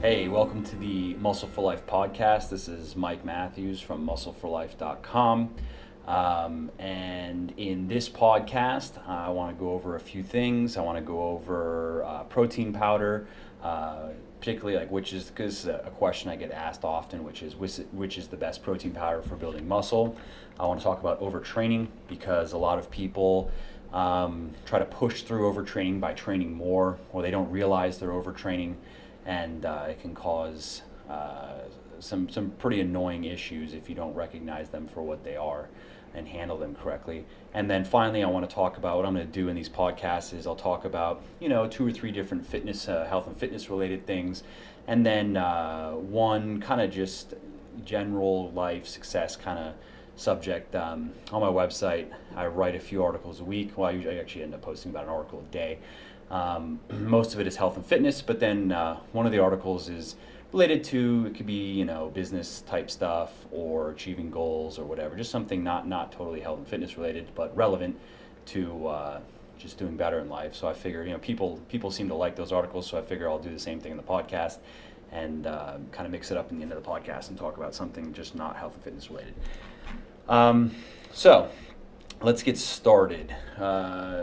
Hey, welcome to the Muscle for Life podcast. This is Mike Matthews from muscleforlife.com. And in this podcast, I want to go over a few things. I want to go over protein powder, particularly like because a question I get asked often, which is the best protein powder for building muscle. I want to talk about overtraining because a lot of people try to push through overtraining by training more, or they don't realize they're overtraining. And it can cause some pretty annoying issues if you don't recognize them for what they are and handle them correctly. And then finally, I want to talk about what I'm going to do in these podcasts is I'll talk about 2 or 3 different fitness, health and fitness related things, and then one kind of just general life success kind of subject. On my website, I write a few articles a week. Well, I actually end up posting about an article a day. Most of it is health and fitness, but then one of the articles is related to, it could be, business type stuff or achieving goals or whatever, just something not totally health and fitness related, but relevant to just doing better in life. So I figure, people seem to like those articles, so I figure I'll do the same thing in the podcast and kind of mix it up in the end of the podcast and talk about something just not health and fitness related. So let's get started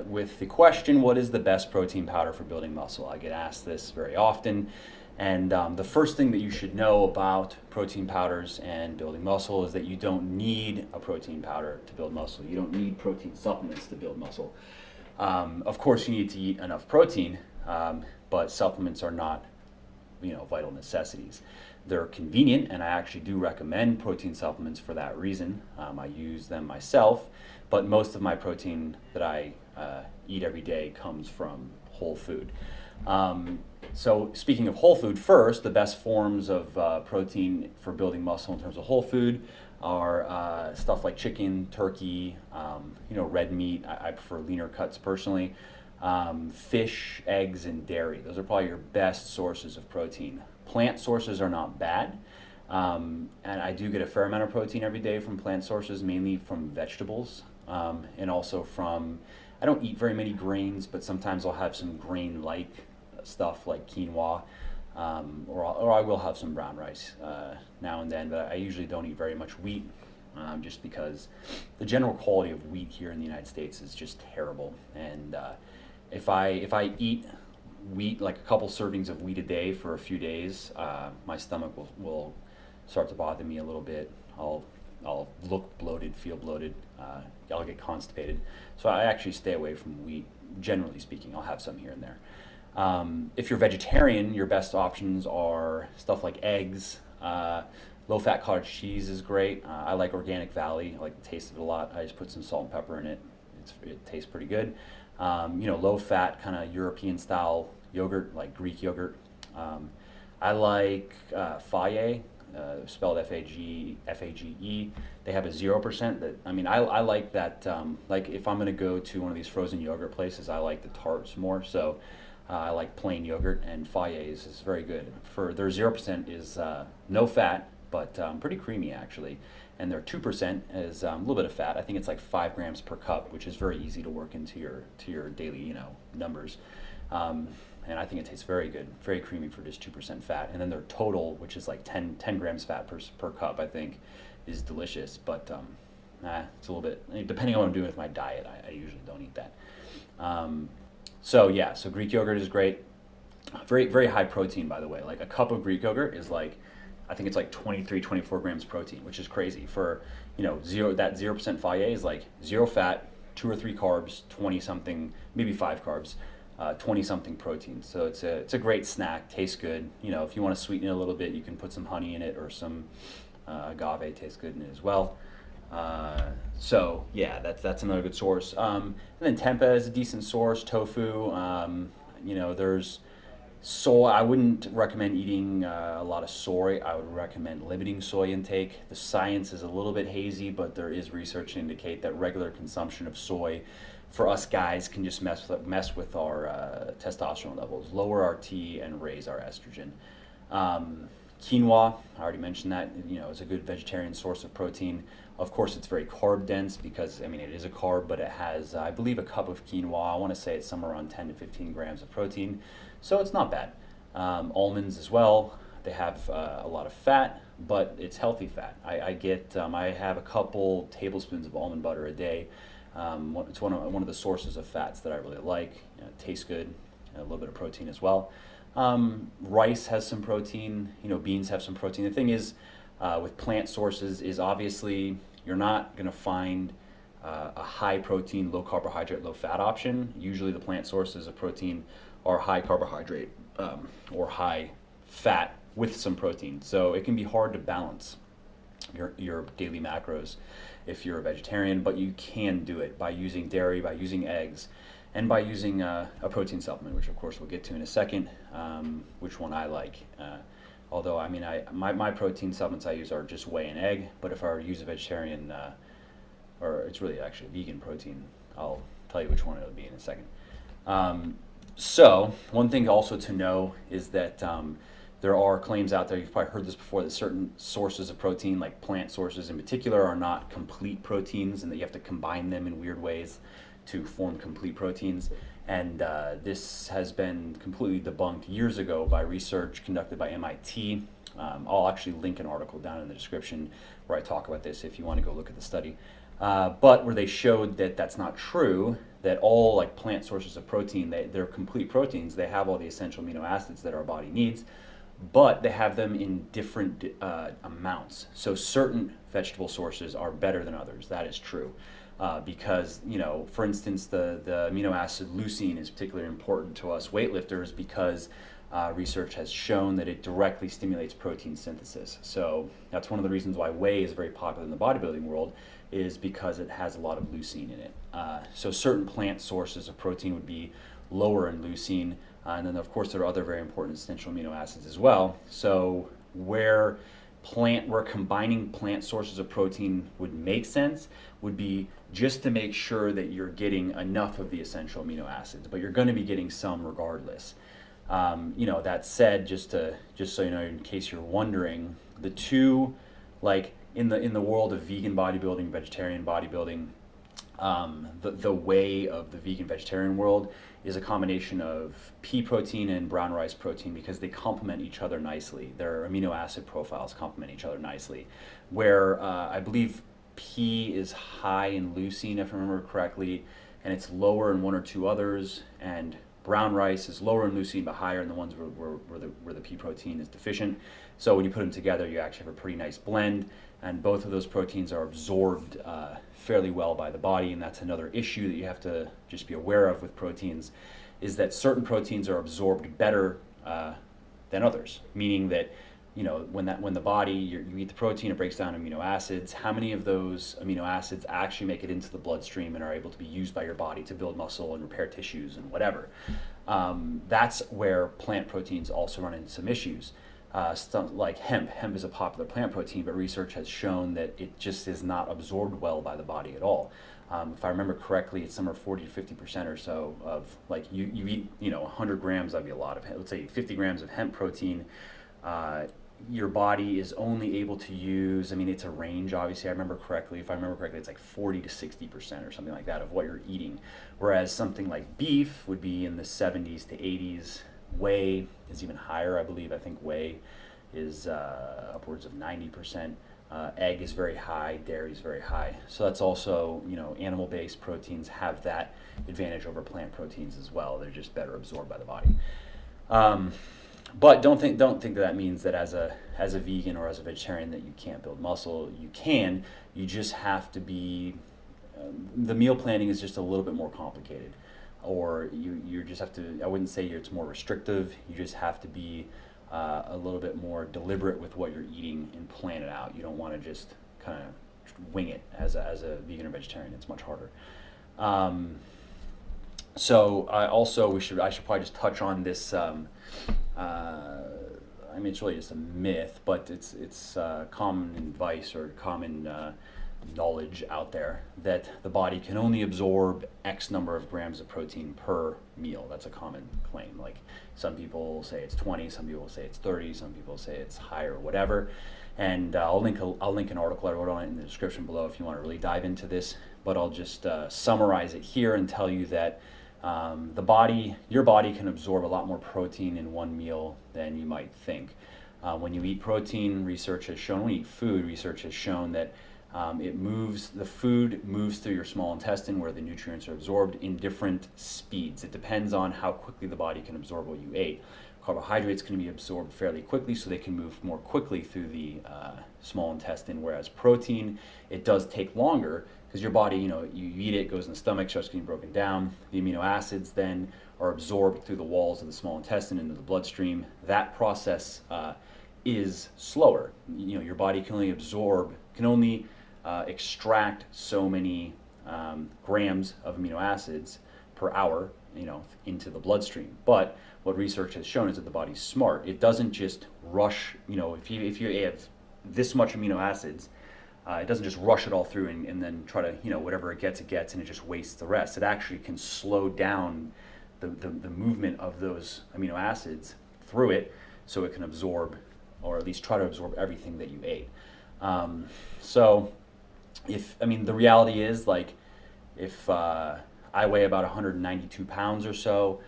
with the question, what is the best protein powder for building muscle? I get asked this very often. And the first thing that you should know about protein powders and building muscle is that you don't need a protein powder to build muscle. You don't need protein supplements to build muscle. Of course, you need to eat enough protein, but supplements are not vital necessities. They're convenient, and I actually do recommend protein supplements for that reason. I use them myself, but most of my protein that I eat every day comes from whole food. So speaking of whole food first, the best forms of protein for building muscle in terms of whole food are stuff like chicken, turkey, red meat. I prefer leaner cuts personally. Fish, eggs, and dairy. Those are probably your best sources of protein. Plant sources are not bad. And I do get a fair amount of protein every day from plant sources, mainly from vegetables, and also from, I don't eat very many grains, but sometimes I'll have some grain-like stuff like quinoa, or I will have some brown rice now and then, but I usually don't eat very much wheat, just because the general quality of wheat here in the United States is just terrible. And if I eat wheat, like a couple servings of wheat a day for a few days, my stomach will start to bother me a little bit. I'll look bloated, feel bloated, I'll get constipated. So I actually stay away from wheat, generally speaking. I'll have some here and there. If you're vegetarian, your best options are stuff like eggs. Low-fat cottage cheese is great. I like Organic Valley. I like the taste of it a lot. I just put some salt and pepper in it. It tastes pretty good. Low-fat kind of European-style yogurt, like Greek yogurt. I like Fage, spelled F-A-G-E. They have a 0%. I like that. Like if I'm going to go to one of these frozen yogurt places, I like the tarts more. So I like plain yogurt, and Fage is very good. For their 0% is no fat, but pretty creamy actually. And their 2% is a little bit of fat. I think it's like 5 grams per cup, which is very easy to work into your daily numbers. And I think it tastes very good, very creamy for just 2% fat. And then their total, which is like 10 grams fat per cup, I think is delicious. But it's a little bit, depending on what I'm doing with my diet, I usually don't eat that. So Greek yogurt is great. Very, very high protein, by the way. Like a cup of Greek yogurt is like, I think it's like 23, 24 grams protein, which is crazy. For, that 0% Fage is like 0 fat, 2 or 3 carbs, 20 something, maybe 5 carbs, 20 something protein. So it's a great snack, tastes good. If you want to sweeten it a little bit, you can put some honey in it or some agave, tastes good in it as well. That's another good source. And then tempeh is a decent source. Tofu, there's soy. I wouldn't recommend eating a lot of soy. I would recommend limiting soy intake. The science is a little bit hazy, but there is research to indicate that regular consumption of soy for us guys can just mess with our testosterone levels, lower our T, and raise our estrogen. Quinoa, I already mentioned that, is a good vegetarian source of protein. Of course, it's very carb dense because, it is a carb, but it has, I believe, a cup of quinoa. I want to say it's somewhere around 10 to 15 grams of protein. So it's not bad. Almonds as well. They have a lot of fat, but it's healthy fat. I have a couple tablespoons of almond butter a day. It's one of the sources of fats that I really like. It tastes good, a little bit of protein as well. Rice has some protein. Beans have some protein. The thing is, with plant sources, is obviously you're not going to find a high protein, low carbohydrate, low fat option. Usually, the plant sources of protein are high carbohydrate or high fat with some protein. So it can be hard to balance your daily macros if you're a vegetarian, but you can do it by using dairy, by using eggs, and by using a protein supplement, which of course we'll get to in a second, which one I like. Although, I mean, my protein supplements I use are just whey and egg, but if I were to use a vegetarian, or it's really actually vegan protein, I'll tell you which one it'll be in a second. So one thing also to know is that there are claims out there, you've probably heard this before, that certain sources of protein, like plant sources in particular, are not complete proteins, and that you have to combine them in weird ways to form complete proteins. And this has been completely debunked years ago by research conducted by MIT. I'll actually link an article down in the description where I talk about this if you want to go look at the study. But where they showed that that's not true, that all like plant sources of protein, they're complete proteins. They have all the essential amino acids that our body needs, but they have them in different amounts. So certain vegetable sources are better than others. That is true. Because, for instance, the amino acid leucine is particularly important to us weightlifters because research has shown that it directly stimulates protein synthesis. So that's one of the reasons why whey is very popular in the bodybuilding world, is because it has a lot of leucine in it. So certain plant sources of protein would be lower in leucine, and then of course there are other very important essential amino acids as well. So where combining plant sources of protein would make sense would be just to make sure that you're getting enough of the essential amino acids, but you're going to be getting some regardless. That said, just so you know, in case you're wondering, the two, like in the world of vegan bodybuilding, vegetarian bodybuilding, the way of the vegan vegetarian world is a combination of pea protein and brown rice protein, because they complement each other nicely. Their amino acid profiles complement each other nicely. Where I believe pea is high in leucine, if I remember correctly, and it's lower in one or two others, and brown rice is lower in leucine but higher in the ones where the pea protein is deficient. So when you put them together, you actually have a pretty nice blend, and both of those proteins are absorbed fairly well by the body. And that's another issue that you have to just be aware of with proteins, is that certain proteins are absorbed better than others, meaning that when the body, you eat the protein, it breaks down amino acids. How many of those amino acids actually make it into the bloodstream and are able to be used by your body to build muscle and repair tissues and whatever? That's where plant proteins also run into some issues. Stuff like hemp. Hemp is a popular plant protein, but research has shown that it just is not absorbed well by the body at all. If I remember correctly, it's somewhere 40 to 50% or so of, like, you eat 100 grams, that'd be a lot of, let's say 50 grams of hemp protein. Your body is only able to use, I mean, it's a range, obviously. If I remember correctly, it's like 40 to 60% or something like that of what you're eating. Whereas something like beef would be in the 70s to 80s. Whey is even higher, I believe. I think whey is upwards of 90%. Egg is very high, dairy is very high. So that's also, animal-based proteins have that advantage over plant proteins as well. They're just better absorbed by the body. But don't think that means that as a vegan or as a vegetarian that you can't build muscle. You can. You just have to be. The meal planning is just a little bit more complicated, or you just have to. I wouldn't say it's more restrictive. You just have to be a little bit more deliberate with what you're eating and plan it out. You don't want to just kind of wing it as a vegan or vegetarian. It's much harder. So I should probably just touch on this. I mean, it's really just a myth, but it's common advice or common knowledge out there that the body can only absorb X number of grams of protein per meal. That's a common claim. Like, some people say it's 20, some people say it's 30, some people say it's higher, whatever. And I'll link an article I wrote on it in the description below if you want to really dive into this. But I'll just summarize it here and tell you that your body can absorb a lot more protein in one meal than you might think. When you eat protein, research has shown, when you eat food, research has shown that the food moves through your small intestine where the nutrients are absorbed in different speeds. It depends on how quickly the body can absorb what you ate. Carbohydrates can be absorbed fairly quickly, so they can move more quickly through the small intestine, whereas protein, it does take longer because your body, you eat it, goes in the stomach, starts getting broken down. The amino acids then are absorbed through the walls of the small intestine into the bloodstream. That process is slower. Your body can only extract so many grams of amino acids per hour, into the bloodstream. But what research has shown is that the body's smart. It doesn't just rush. If you have this much amino acids, it doesn't just rush it all through and then try to, whatever it gets, and it just wastes the rest. It actually can slow down the movement of those amino acids through it, so it can absorb, or at least try to absorb, everything that you ate. So the reality is, like, if I weigh about 192 pounds or so,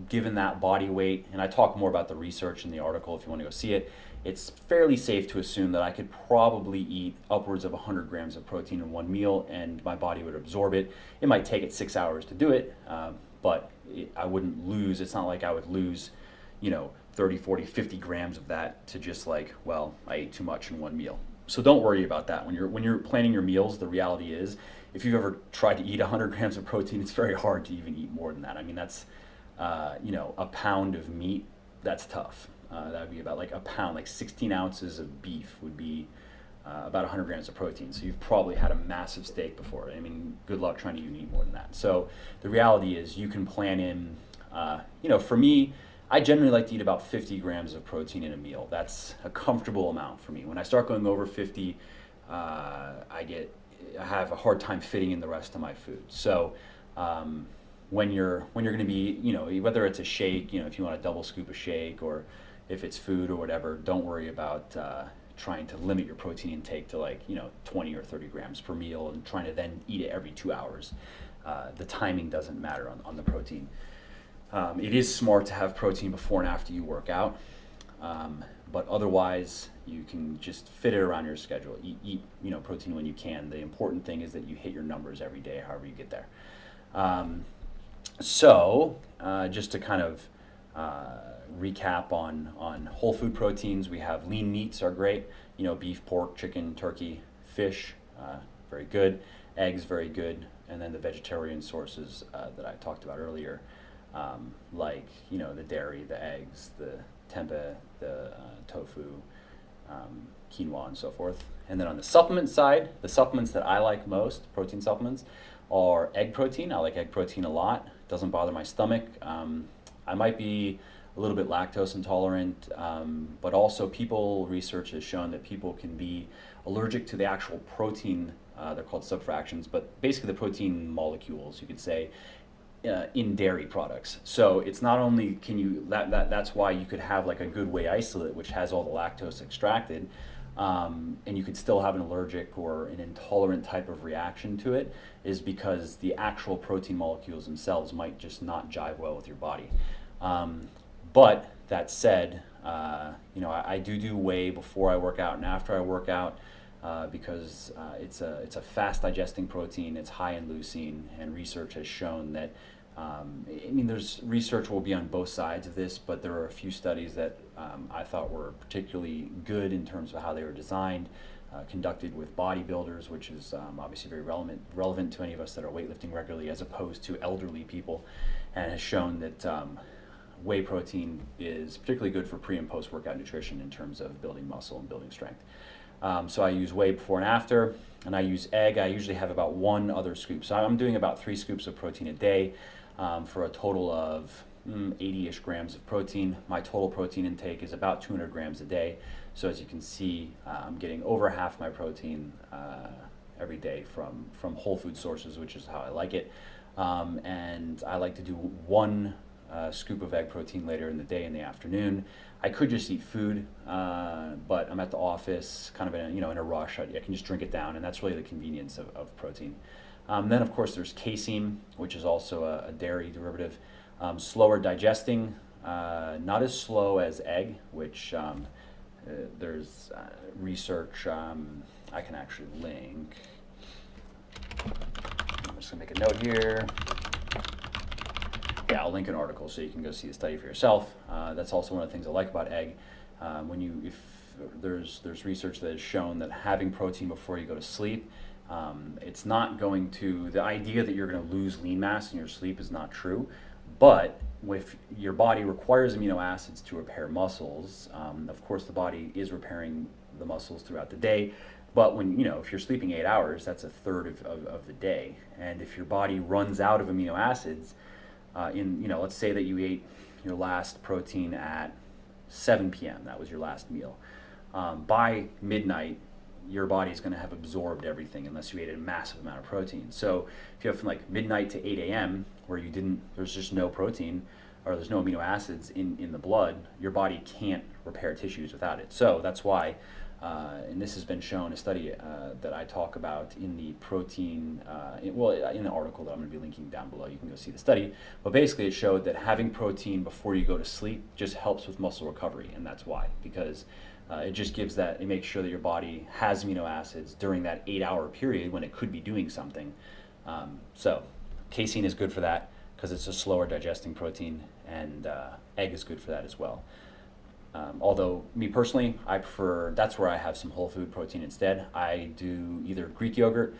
given that body weight, and I talk more about the research in the article if you want to go see it, it's fairly safe to assume that I could probably eat upwards of 100 grams of protein in one meal and my body would absorb it. It might take it 6 hours to do it, but I wouldn't lose. It's not like I would lose, 30, 40, 50 grams of that to just I ate too much in one meal. So don't worry about that. When you're planning your meals, the reality is, if you've ever tried to eat 100 grams of protein, it's very hard to even eat more than that. That's, a pound of meat, that's tough. That would be about a pound, 16 ounces of beef would be about 100 grams of protein. So you've probably had a massive steak before. Good luck trying to even eat more than that. So the reality is, you can plan in, for me, I generally like to eat about 50 grams of protein in a meal. That's a comfortable amount for me. When I start going over 50, I have a hard time fitting in the rest of my food. So when you're going to be, whether it's a shake, if you want a double scoop of shake, or if it's food or whatever, don't worry about trying to limit your protein intake to 20 or 30 grams per meal and trying to then eat it every 2 hours. The timing doesn't matter on the protein. It is smart to have protein before and after you work out, but otherwise you can just fit it around your schedule. Eat protein when you can. The important thing is that you hit your numbers every day, however you get there. So just to kind of recap on whole food proteins, we have lean meats are great. Beef, pork, chicken, turkey, fish, very good. Eggs, very good. And then the vegetarian sources that I talked about earlier, the dairy, the eggs, the tempeh, the tofu, quinoa, and so forth. And then on the supplement side, the supplements that I like most, protein supplements, are egg protein. I like egg protein a lot. It doesn't bother my stomach. I might be a little bit lactose intolerant, but also research has shown that people can be allergic to the actual protein. They're called subfractions, but basically the protein molecules, you could say, in dairy products. So it's not only that's why you could have a good whey isolate, which has all the lactose extracted, and you could still have an allergic or an intolerant type of reaction to it, is because the actual protein molecules themselves might just not jive well with your body. But that said, I do whey before I work out and after I work out, because it's a fast digesting protein. It's high in leucine, and research has shown that. There's research will be on both sides of this, but there are a few studies that I thought were particularly good in terms of how they were designed, conducted with bodybuilders, which is obviously very relevant to any of us that are weightlifting regularly, as opposed to elderly people, and has shown that whey protein is particularly good for pre and post workout nutrition in terms of building muscle and building strength. So I use whey before and after, and I use egg. I usually have about 1 other scoop. So I'm doing about 3 scoops of protein a day, for a total of 80-ish grams of protein. My total protein intake is about 200 grams a day. So as you can see, I'm getting over half my protein every day from whole food sources, which is how I like it. And I like to do 1 scoop of egg protein later in the day, in the afternoon. I could just eat food, but I'm at the office, kind of in a rush. I can just drink it down, and that's really the convenience of protein. Then of course there's casein, which is also a dairy derivative, slower digesting, not as slow as egg, which there's research I can actually link. I'm just gonna make a note here. Yeah, I'll link an article so you can go see the study for yourself. That's also one of the things I like about egg. If there's research that has shown that having protein before you go to sleep, it's not going to, the idea that you're going to lose lean mass in your sleep is not true, but if your body requires amino acids to repair muscles, of course the body is repairing the muscles throughout the day, but when, if you're sleeping 8 hours, that's a third of the day. And if your body runs out of amino acids, let's say that you ate your last protein at 7 p.m., that was your last meal. By midnight, your body is going to have absorbed everything unless you ate a massive amount of protein. So if you have from like midnight to 8 a.m. where there's just no protein or there's no amino acids in the blood, your body can't repair tissues without it. So that's why, and this has been shown, a study that I talk about in the protein, in the article that I'm going to be linking down below. You can go see the study. But basically it showed that having protein before you go to sleep just helps with muscle recovery, and that's why. Because it just gives that, it makes sure that your body has amino acids during that 8-hour period when it could be doing something. So casein is good for that because it's a slower digesting protein, and egg is good for that as well. Although me personally, I prefer, that's where I have some whole food protein instead. I do either Greek yogurt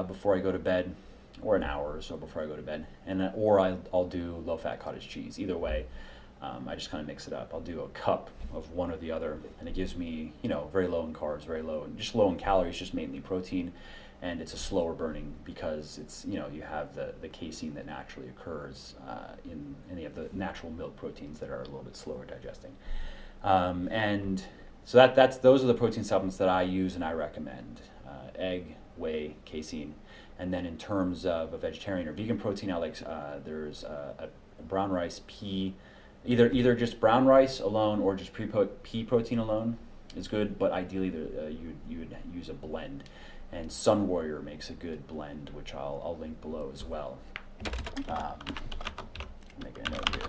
before I go to bed, or an hour or so before I go to bed, or I'll do low-fat cottage cheese. Either way, I just kind of mix it up. I'll do a cup of one or the other, and it gives me, very low in carbs, very low, and just low in calories, just mainly protein, and it's a slower burning because it's, you have the casein that naturally occurs in any of the natural milk proteins that are a little bit slower digesting. And so those are the protein supplements that I use and I recommend: egg, whey, casein. And then in terms of a vegetarian or vegan protein, I like there's a brown rice pea. Either just brown rice alone or just pea protein alone is good, but ideally you would use a blend. And Sun Warrior makes a good blend, which I'll link below as well. Make a note here.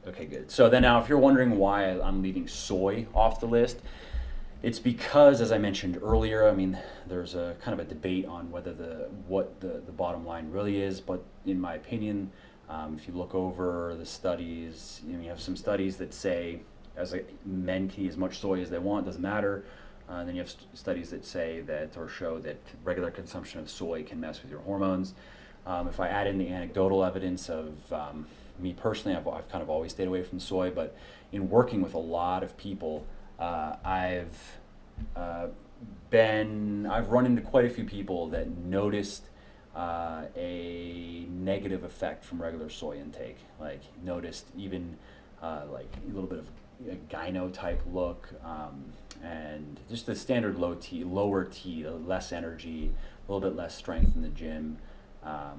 Okay, good. So then now if you're wondering why I'm leaving soy off the list, it's because, as I mentioned earlier, there's a kind of a debate on whether what the bottom line really is, but in my opinion, if you look over the studies, you have some studies that say men can eat as much soy as they want, doesn't matter. Then you have studies that say that, or show that regular consumption of soy can mess with your hormones. If I add in the anecdotal evidence of me personally, I've kind of always stayed away from soy, but in working with a lot of people, I've run into quite a few people that noticed a negative effect from regular soy intake. Like noticed even like a little bit of a gyno type look, and just the standard lower T, less energy, a little bit less strength in the gym, a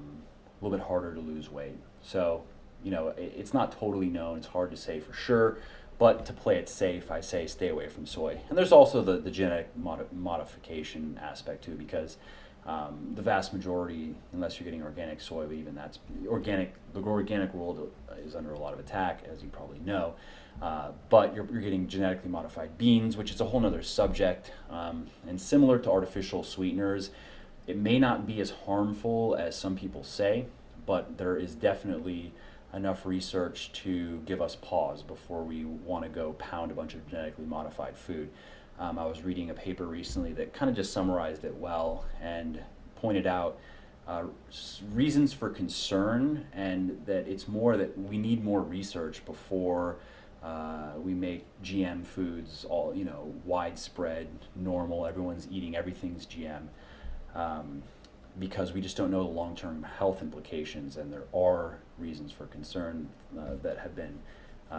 little bit harder to lose weight. So it's not totally known. It's hard to say for sure, but to play it safe, I say stay away from soy. And there's also the genetic modification aspect too, because the vast majority, unless you're getting organic soy, but even that's organic, the organic world is under a lot of attack, as you probably know. But you're getting genetically modified beans, which is a whole nother subject. And similar to artificial sweeteners, it may not be as harmful as some people say, but there is definitely enough research to give us pause before we want to go pound a bunch of genetically modified food. I was reading a paper recently that kind of just summarized it well and pointed out reasons for concern, and that it's more that we need more research before we make GM foods all, widespread, normal, everyone's eating, everything's GM. Because we just don't know the long-term health implications, and there are reasons for concern that have been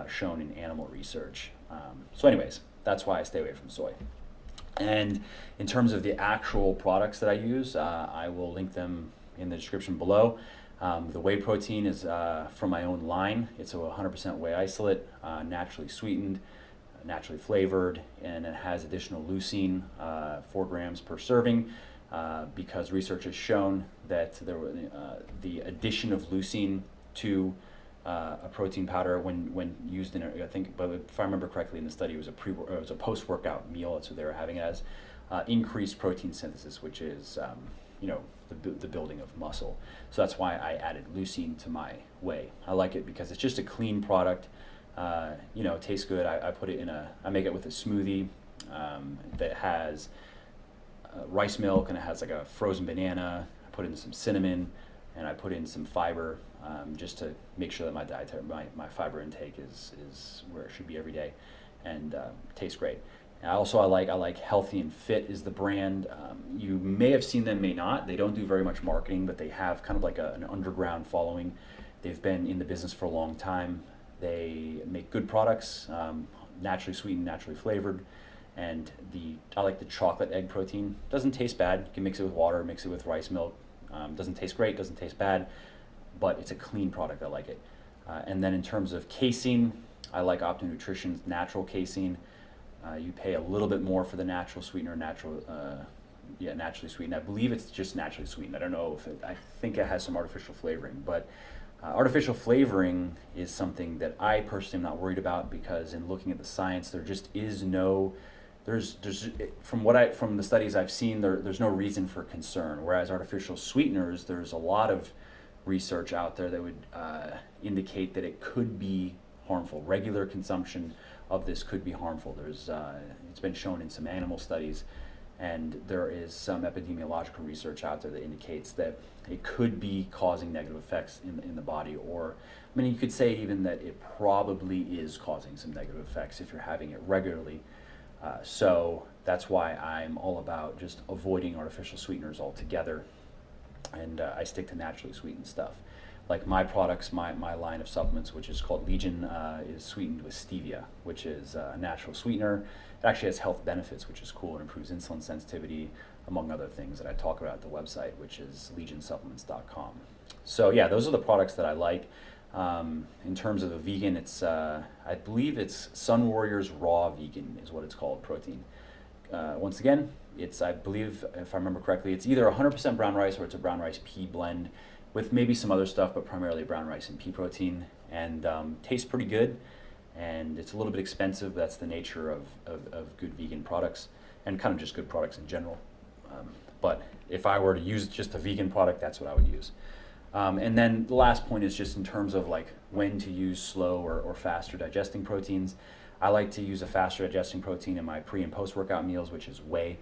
shown in animal research. So anyways, that's why I stay away from soy. And in terms of the actual products that I use, I will link them in the description below. The whey protein is from my own line. It's a 100% whey isolate, naturally sweetened, naturally flavored, and it has additional leucine, 4 grams per serving. Because research has shown that the addition of leucine to a protein powder when used in I think, but if I remember correctly in the study, it was a post-workout meal. That's what they were having it as. Increased protein synthesis, which is the building of muscle. So that's why I added leucine to my whey. I like it because it's just a clean product. It tastes good. I put it in I make it with a smoothie that has rice milk, and it has like a frozen banana. I put in some cinnamon, and I put in some fiber, just to make sure that my fiber intake is where it should be every day, and tastes great. And I like Healthy and Fit is the brand. You may have seen them, may not. They don't do very much marketing, but they have kind of like an underground following. They've been in the business for a long time. They make good products, naturally sweetened, naturally flavored. And I like the chocolate egg protein. Doesn't taste bad. You can mix it with water, mix it with rice milk. Doesn't taste great, doesn't taste bad, but it's a clean product. I like it. And then in terms of casein, I like Optimum Nutrition's natural casein. You pay a little bit more for the natural sweetener, naturally sweetened. I believe it's just naturally sweetened. I don't know I think it has some artificial flavoring, but artificial flavoring is something that I personally am not worried about, because in looking at the science, there just is no, from the studies I've seen, there's no reason for concern. Whereas artificial sweeteners, there's a lot of research out there that would indicate that it could be harmful. Regular consumption of this could be harmful. It's been shown in some animal studies, and there is some epidemiological research out there that indicates that it could be causing negative effects in the body, or I mean, you could say even that it probably is causing some negative effects if you're having it regularly. So that's why I'm all about just avoiding artificial sweeteners altogether, and I stick to naturally sweetened stuff. Like my products, my line of supplements, which is called Legion, is sweetened with stevia, which is a natural sweetener. It actually has health benefits, which is cool. It improves insulin sensitivity, among other things that I talk about at the website, which is legionsupplements.com. So yeah, those are the products that I like. In terms of the vegan, it's I believe it's Sun Warriors Raw Vegan is what it's called, protein. Once again, I believe, if I remember correctly, it's either 100% brown rice or it's a brown rice pea blend with maybe some other stuff, but primarily brown rice and pea protein, and tastes pretty good. And it's a little bit expensive. That's the nature of good vegan products, and kind of just good products in general. But if I were to use just a vegan product, that's what I would use. And then the last point is just in terms of like when to use slow or faster digesting proteins. I like to use a faster digesting protein in my pre and post workout meals, which is whey,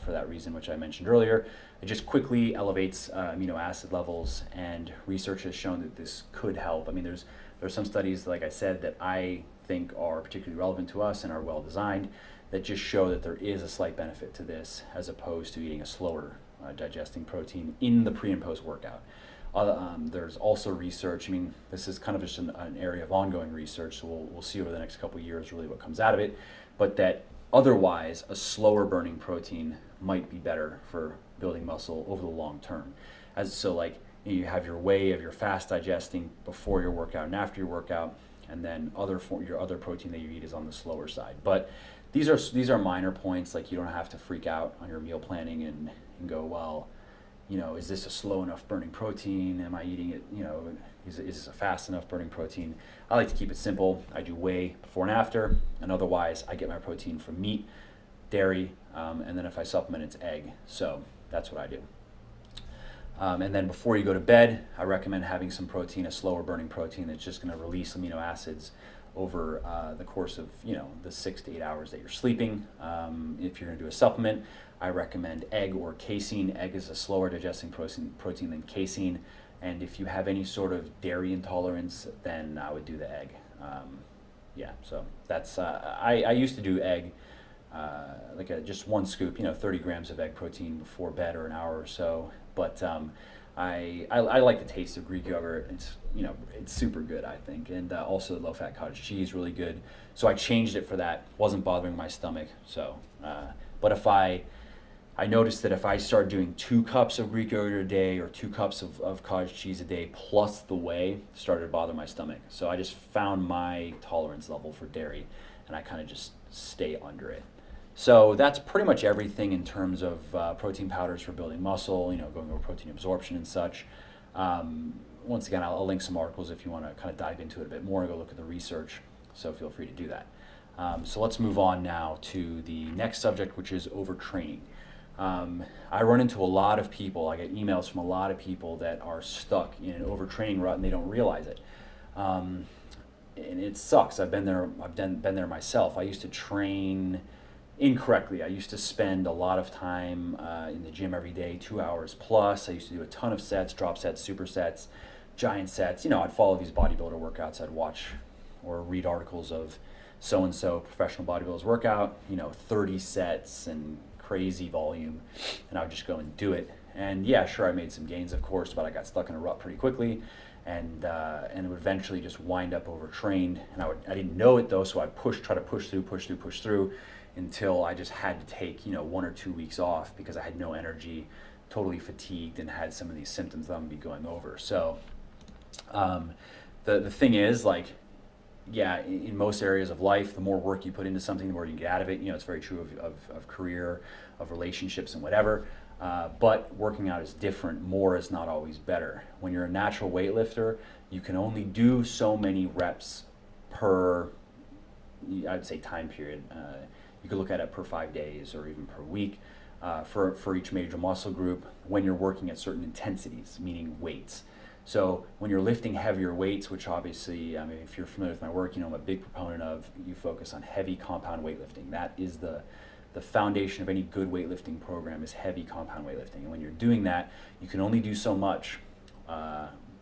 for that reason, which I mentioned earlier. It just quickly elevates amino acid levels, and research has shown that this could help. I mean, there's some studies, like I said, that I think are particularly relevant to us and are well designed, that just show that there is a slight benefit to this as opposed to eating a slower digesting protein in the pre and post workout. There's also research. I mean, this is kind of just an area of ongoing research, so we'll see over the next couple of years really what comes out of it, but that otherwise a slower burning protein might be better for building muscle over the long term. Like you have your whey of your fast digesting before your workout and after your workout, and then your other protein that you eat is on the slower side. But these are minor points. Like, you don't have to freak out on your meal planning and go, well, is this a slow enough burning protein? Am I eating it? Is this a fast enough burning protein? I like to keep it simple. I do whey before and after, and otherwise I get my protein from meat, dairy, and then if I supplement, it's egg. So that's what I do. And then before you go to bed, I recommend having some protein, a slower burning protein that's just going to release amino acids over the course of the 6 to 8 hours that you're sleeping. If you're going to do a supplement, I recommend egg or casein. Egg is a slower digesting protein than casein, and if you have any sort of dairy intolerance, then I would do the egg. So that's I used to do egg, just one scoop, 30 grams of egg protein before bed or an hour or so. But I like the taste of Greek yogurt. It's super good, I think, and also low-fat cottage cheese, really good. So I changed it for that. Wasn't bothering my stomach. So, but if I noticed that if I started doing 2 cups of Greek yogurt a day or 2 cups of cottage cheese a day plus the whey, started to bother my stomach. So I just found my tolerance level for dairy, and I kind of just stay under it. So that's pretty much everything in terms of protein powders for building muscle, going over protein absorption and such. once again, I'll link some articles if you want to kind of dive into it a bit more and go look at the research. So feel free to do that. So let's move on now to the next subject, which is overtraining. I run into a lot of people, I get emails from a lot of people that are stuck in an overtraining rut and they don't realize it. And it sucks. I've been there myself. I used to train incorrectly. I used to spend a lot of time in the gym every day, 2 hours plus. I used to do a ton of sets, drop sets, supersets, giant sets. I'd follow these bodybuilder workouts. I'd watch or read articles of so-and-so professional bodybuilders workout, 30 sets and crazy volume, and I would just go and do it. And yeah, sure, I made some gains, of course, but I got stuck in a rut pretty quickly, and it would eventually just wind up overtrained. And I didn't know it though, so I'd try to push through until I just had to take 1 or 2 weeks off because I had no energy, totally fatigued, and had some of these symptoms that I'm gonna be going over. So the thing is, like, yeah, in most areas of life, the more work you put into something, the more you can get out of it. It's very true of career, of relationships, and whatever. But working out is different. More is not always better. When you're a natural weightlifter, you can only do so many reps per, I'd say, time period. You could look at it per 5 days or even per week for each major muscle group when you're working at certain intensities, meaning weights. So when you're lifting heavier weights, which obviously, I mean, if you're familiar with my work, I'm a big proponent of, you focus on heavy compound weightlifting. That is the foundation of any good weightlifting program, is heavy compound weightlifting. And when you're doing that, you can only do so much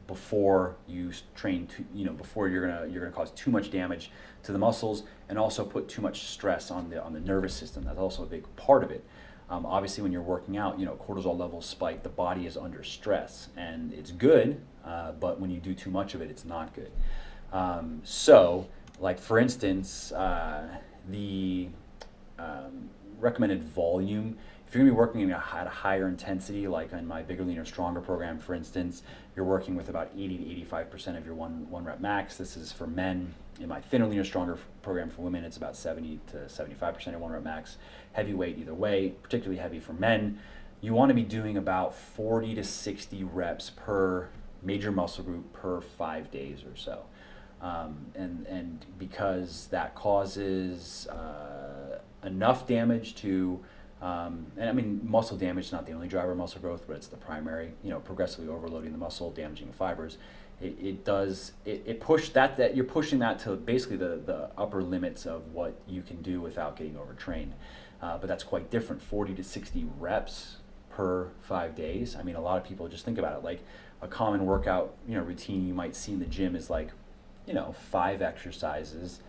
before you train before you're gonna cause too much damage to the muscles and also put too much stress on the nervous system. That's also a big part of it. Obviously, when you're working out, cortisol levels spike, the body is under stress, and it's good, but when you do too much of it, it's not good. So, like for instance, the recommended volume, if you're gonna be working at a higher intensity, like in my Bigger, Leaner, Stronger program, for instance, you're working with about 80 to 85% of your one rep max. This is for men. In my Thinner, Leaner, Stronger program for women, it's about 70 to 75% of one rep max. Heavyweight either way, particularly heavy for men. You want to be doing about 40 to 60 reps per major muscle group per 5 days or so. And because that causes enough damage to, and I mean, muscle damage is not the only driver of muscle growth, but it's the primary, progressively overloading the muscle, damaging the fibers. It push that you're pushing that to basically the upper limits of what you can do without getting overtrained. But that's quite different, 40 to 60 reps per 5 days. I mean, a lot of people just think about it, like a common workout, routine you might see in the gym is like, 5 exercises,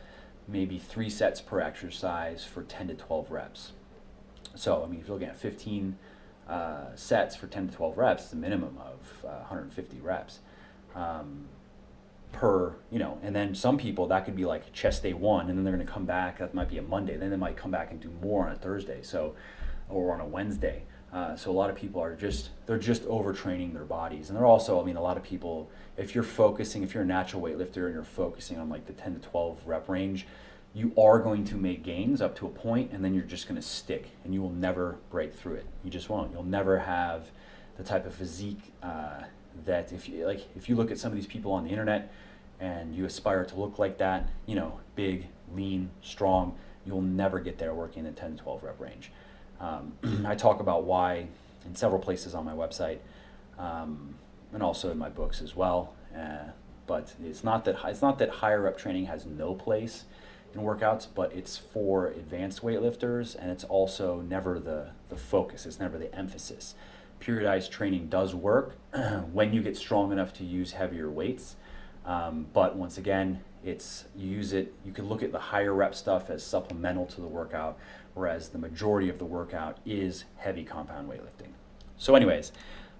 maybe 3 sets per exercise for 10 to 12 reps. So, I mean, if you're looking at 15 sets for 10 to 12 reps, it's a minimum of 150 reps per, and then some people, that could be like chest day 1, and then they're going to come back, that might be a Monday, then they might come back and do more on a Thursday, or on a Wednesday. So a lot of people they're just overtraining their bodies. And they're also, I mean, a lot of people, if you're a natural weightlifter and you're focusing on like the 10 to 12 rep range, you are going to make gains up to a point, and then you're just going to stick, and you will never break through it. You just won't. You'll never have the type of physique that if you look at some of these people on the internet and you aspire to look like that, big, lean, strong, you'll never get there working in the 10 to 12 rep range. I talk about why in several places on my website, and also in my books as well. But it's not that higher rep training has no place in workouts, but it's for advanced weightlifters, and it's also never the focus. It's never the emphasis. Periodized training does work when you get strong enough to use heavier weights, but once again, you can look at the higher rep stuff as supplemental to the workout, whereas the majority of the workout is heavy compound weightlifting. So anyways,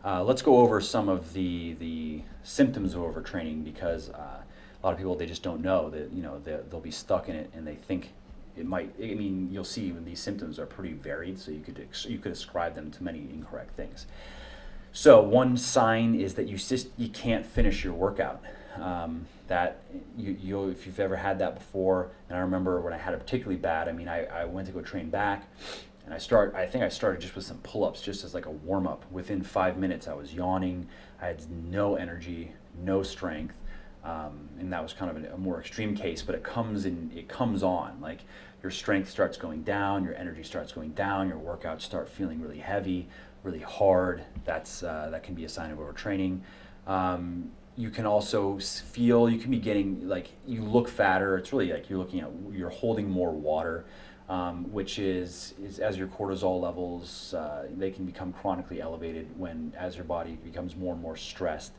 let's go over some of the symptoms of overtraining, because a lot of people, they just don't know that, they'll be stuck in it, and they think it might, I mean, you'll see when these symptoms are pretty varied, so you could ascribe them to many incorrect things. So one sign is that you can't finish your workout. That if you've ever had that before, and I remember when I had it particularly bad, I mean, I went to go train back, And I think I started just with some pull-ups, just as like a warm-up. Within 5 minutes, I was yawning. I had no energy, no strength. And that was kind of a more extreme case, but it comes on. Like your strength starts going down, your energy starts going down, your workouts start feeling really heavy, really hard. That can be a sign of overtraining. You can also feel, you can be getting, like, you look fatter. It's really like you're holding more water, which is as your cortisol levels, they can become chronically elevated as your body becomes more and more stressed.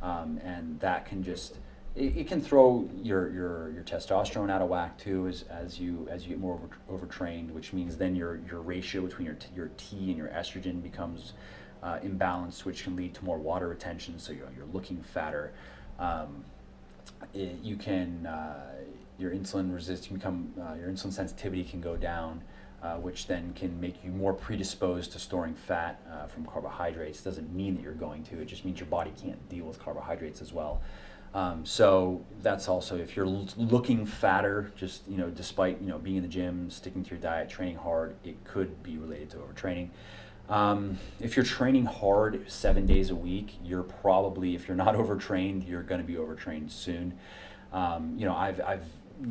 And that can just, it can throw your testosterone out of whack too, as you get more overtrained, which means then your ratio between your T and your estrogen becomes imbalanced, which can lead to more water retention, so you're looking fatter. You can your insulin sensitivity can go down, which then can make you more predisposed to storing fat from carbohydrates. Doesn't mean that you're going to, it just means your body can't deal with carbohydrates as well. So that's also, if you're looking fatter, just, despite, being in the gym, sticking to your diet, training hard, it could be related to overtraining. If you're training hard 7 days a week, you're probably, if you're not overtrained, you're going to be overtrained soon. I've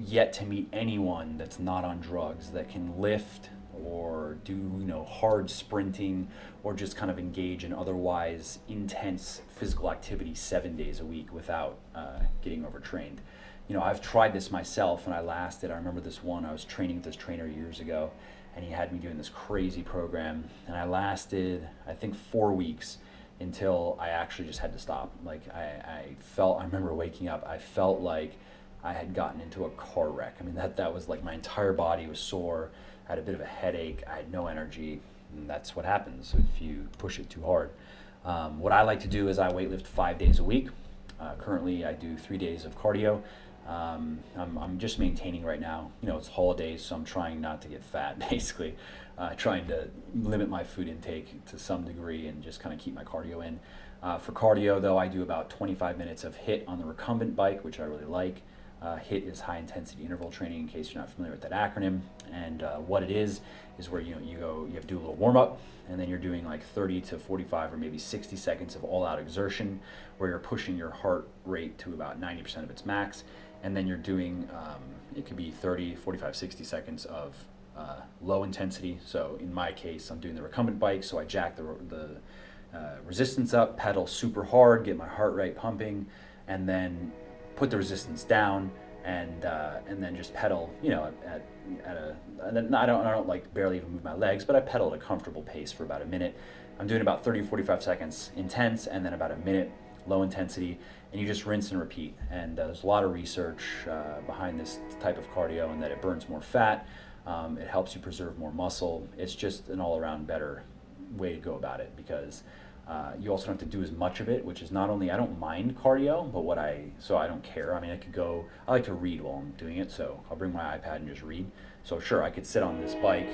yet to meet anyone that's not on drugs that can lift or do, hard sprinting, or just kind of engage in otherwise intense physical activity 7 days a week without getting overtrained. I've tried this myself, and I remember I was training with this trainer years ago, and he had me doing this crazy program, and I lasted, I think, 4 weeks until I actually just had to stop. Like, I remember waking up, I felt like I had gotten into a car wreck. I mean, that was like, my entire body was sore, I had a bit of a headache, I had no energy, and that's what happens if you push it too hard. What I like to do is I weightlift 5 days a week. Currently, I do 3 days of cardio. I'm just maintaining right now. It's holidays, so I'm trying not to get fat, basically. Trying to limit my food intake to some degree and just kind of keep my cardio in. For cardio, though, I do about 25 minutes of HIIT on the recumbent bike, which I really like. HIIT is high intensity interval training, in case you're not familiar with that acronym. And what it is where you have to do a little warm up, and then you're doing like 30 to 45 or maybe 60 seconds of all out exertion, where you're pushing your heart rate to about 90% of its max. And then you're doing, it could be 30, 45, 60 seconds of low intensity. So in my case, I'm doing the recumbent bike, so I jack the resistance up, pedal super hard, get my heart rate pumping, and then put the resistance down, and then just pedal, I don't like barely even move my legs, but I pedal at a comfortable pace for about a minute. I'm doing about 30, 45 seconds intense, and then about a minute low intensity, and you just rinse and repeat. And there's a lot of research behind this type of cardio, and that it burns more fat, it helps you preserve more muscle. It's just an all-around better way to go about it, because you also don't have to do as much of it, which is not only, I don't mind cardio, but so I don't care. I mean, I like to read while I'm doing it, so I'll bring my iPad and just read. So sure, I could sit on this bike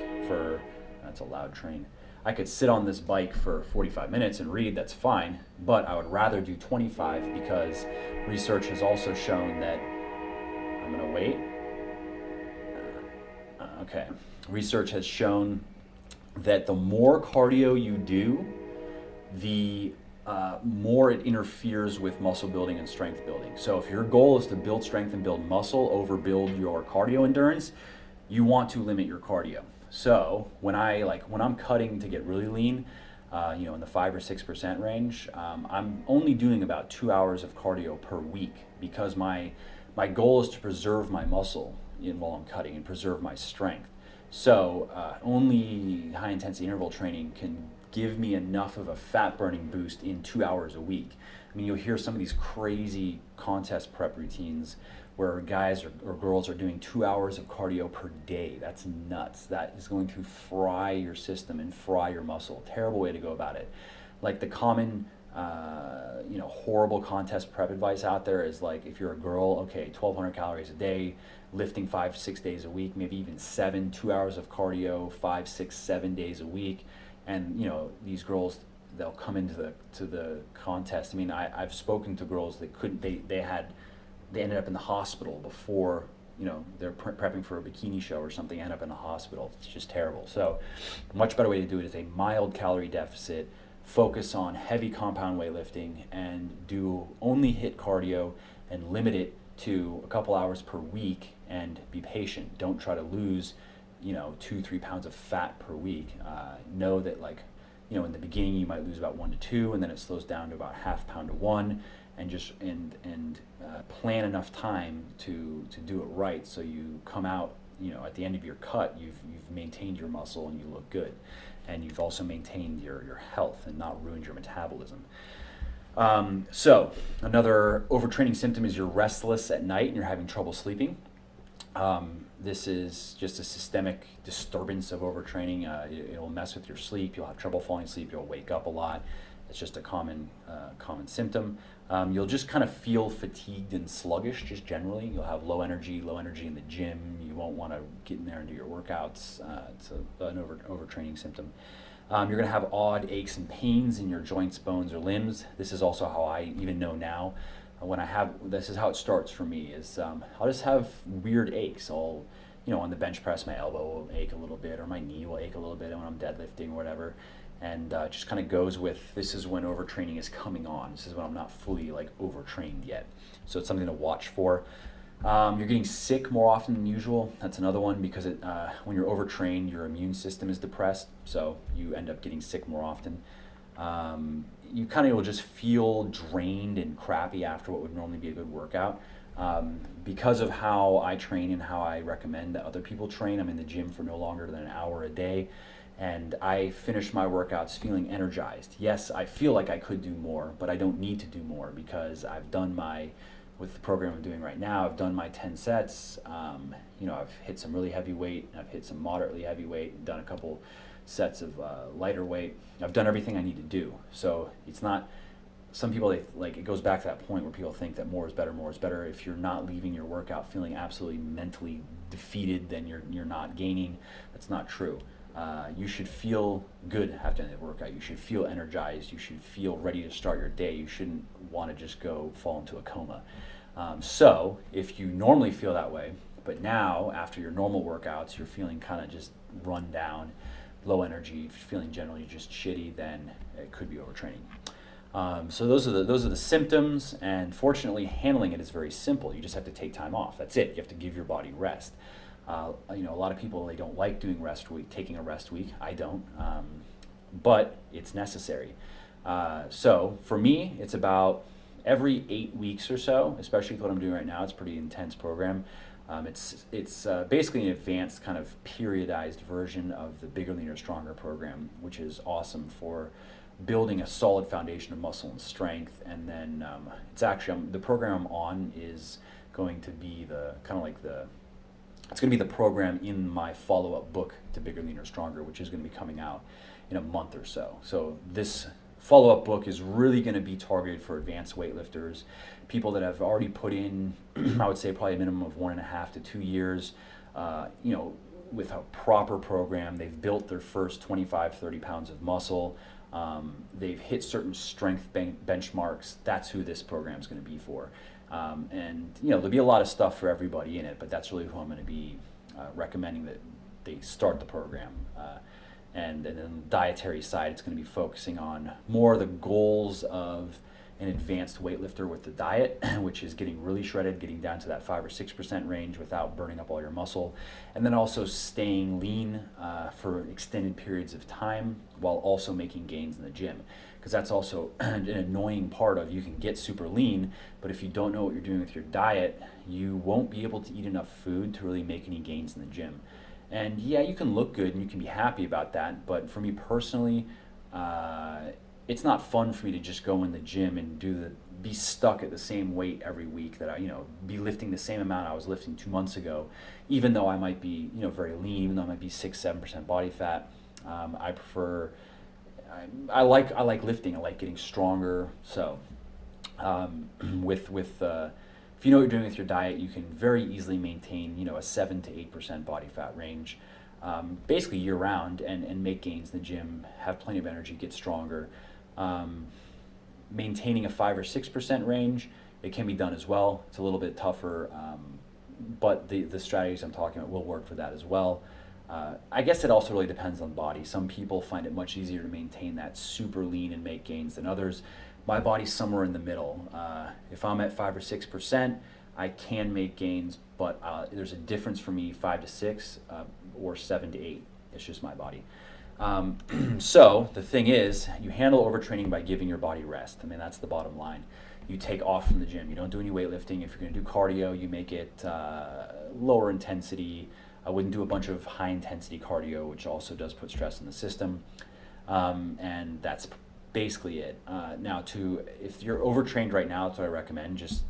that's a loud train. I could sit on this bike for 45 minutes and read, that's fine, but I would rather do 25, because research has also shown that, I'm gonna wait. Okay, research has shown that the more cardio you do, the more it interferes with muscle building and strength building. So if your goal is to build strength and build muscle over build your cardio endurance, you want to limit your cardio. So when I'm cutting to get really lean, in the 5 or 6% range, I'm only doing about 2 hours of cardio per week, because my goal is to preserve my muscle while I'm cutting and preserve my strength. So only high intensity interval training can give me enough of a fat burning boost in 2 hours a week. I mean, you'll hear some of these crazy contest prep routines where guys or girls are doing 2 hours of cardio per day. That's nuts. That is going to fry your system and fry your muscle. Terrible way to go about it. Like, the common horrible contest prep advice out there is, like, if you're a girl, okay, 1,200 calories a day, lifting 5 to 6 days a week, maybe even 7, 2 hours of cardio, 5, 6, 7 days a week. And these girls, they'll come into the contest. I mean, I've spoken to girls that couldn't, they ended up in the hospital before they're prepping for a bikini show or something, end up in the hospital. It's just terrible. So a much better way to do it is a mild calorie deficit, focus on heavy compound weightlifting, and do only HIIT cardio and limit it to a couple hours per week, and be patient. Don't try to lose 2-3 pounds of fat per week. Know that, like, in the beginning you might lose about 1 to 2, and then it slows down to about half pound to 1, and just plan enough time to do it right, so you come out, at the end of your cut, you've maintained your muscle and you look good, and you've also maintained your health and not ruined your metabolism. So another overtraining symptom is you're restless at night and you're having trouble sleeping. This is just a systemic disturbance of overtraining. It'll mess with your sleep. You'll have trouble falling asleep. You'll wake up a lot. It's just a common symptom. You'll just kind of feel fatigued and sluggish, just generally. You'll have low energy in the gym. You won't want to get in there and do your workouts. It's an overtraining symptom. You're going to have odd aches and pains in your joints, bones, or limbs. This is also how I even know now. This is how it starts for me, is I'll just have weird aches. I'll, on the bench press, my elbow will ache a little bit, or my knee will ache a little bit when I'm deadlifting or whatever. And it just kind of goes with, this is when overtraining is coming on. This is when I'm not fully overtrained yet. So it's something to watch for. You're getting sick more often than usual. That's another one, because when you're overtrained, your immune system is depressed, so you end up getting sick more often. You kind of will just feel drained and crappy after what would normally be a good workout. Because of how I train and how I recommend that other people train, I'm in the gym for no longer than an hour a day, and I finish my workouts feeling energized. Yes, I feel like I could do more, but I don't need to do more, because I've done with the program I'm doing right now, I've done my 10 sets. I've hit some really heavy weight, I've hit some moderately heavy weight, done a couple sets of lighter weight. I've done everything I need to do. So it's not, some people, it goes back to that point where people think that more is better, more is better. If you're not leaving your workout feeling absolutely mentally defeated, then you're not gaining. That's not true. You should feel good after the workout. You should feel energized. You should feel ready to start your day. You shouldn't want to just go fall into a coma. So if you normally feel that way, but now after your normal workouts, you're feeling kind of just run down, low energy, if you're feeling generally just shitty, then it could be overtraining. So those are the symptoms, and fortunately handling it is very simple. You just have to take time off. That's it. You have to give your body rest. A lot of people, they don't like doing taking a rest week. I don't, but it's necessary. So for me, it's about every 8 weeks or so, especially with what I'm doing right now. It's a pretty intense program. It's basically an advanced kind of periodized version of the Bigger, Leaner, Stronger program, which is awesome for building a solid foundation of muscle and strength. And then it's actually, the program I'm on is going to be it's going to be the program in my follow-up book to Bigger, Leaner, Stronger, which is going to be coming out in a month or so. So this follow-up book is really going to be targeted for advanced weightlifters, people that have already put in, I would say probably a minimum of 1.5 to 2 years, with a proper program. They've built their first 25, 30 pounds of muscle. They've hit certain strength benchmarks. That's who this program is going to be for. And there'll be a lot of stuff for everybody in it, but that's really who I'm going to be recommending that they start the program. And then the dietary side, it's going to be focusing on more the goals of an advanced weightlifter with the diet, which is getting really shredded, getting down to that 5 or 6% range without burning up all your muscle, and then also staying lean for extended periods of time while also making gains in the gym. Because that's also an annoying part of, you can get super lean, but if you don't know what you're doing with your diet, you won't be able to eat enough food to really make any gains in the gym. And yeah, you can look good and you can be happy about that, but for me personally, it's not fun for me to just go in the gym and be stuck at the same weight every week, that be lifting the same amount I was lifting 2 months ago, even though I might be, very lean, even though I might be 6-7% body fat. I like lifting. I like getting stronger. So, if you know what you're doing with your diet, you can very easily maintain, a 7 to 8% body fat range, basically year round, and make gains in the gym, have plenty of energy, get stronger. Maintaining a 5 or 6% range, it can be done as well. It's a little bit tougher, but the strategies I'm talking about will work for that as well. I guess it also really depends on the body. Some people find it much easier to maintain that super lean and make gains than others. My body's somewhere in the middle. If I'm at 5 or 6%, I can make gains, but there's a difference for me 5 to 6 or 7 to 8. It's just my body. So the thing is, you handle overtraining by giving your body rest. I mean, that's the bottom line. You take off from the gym. You don't do any weightlifting. If you're going to do cardio, you make it lower intensity. I wouldn't do a bunch of high intensity cardio, which also does put stress in the system. And that's basically it. Now, if you're overtrained right now, that's what I recommend. Just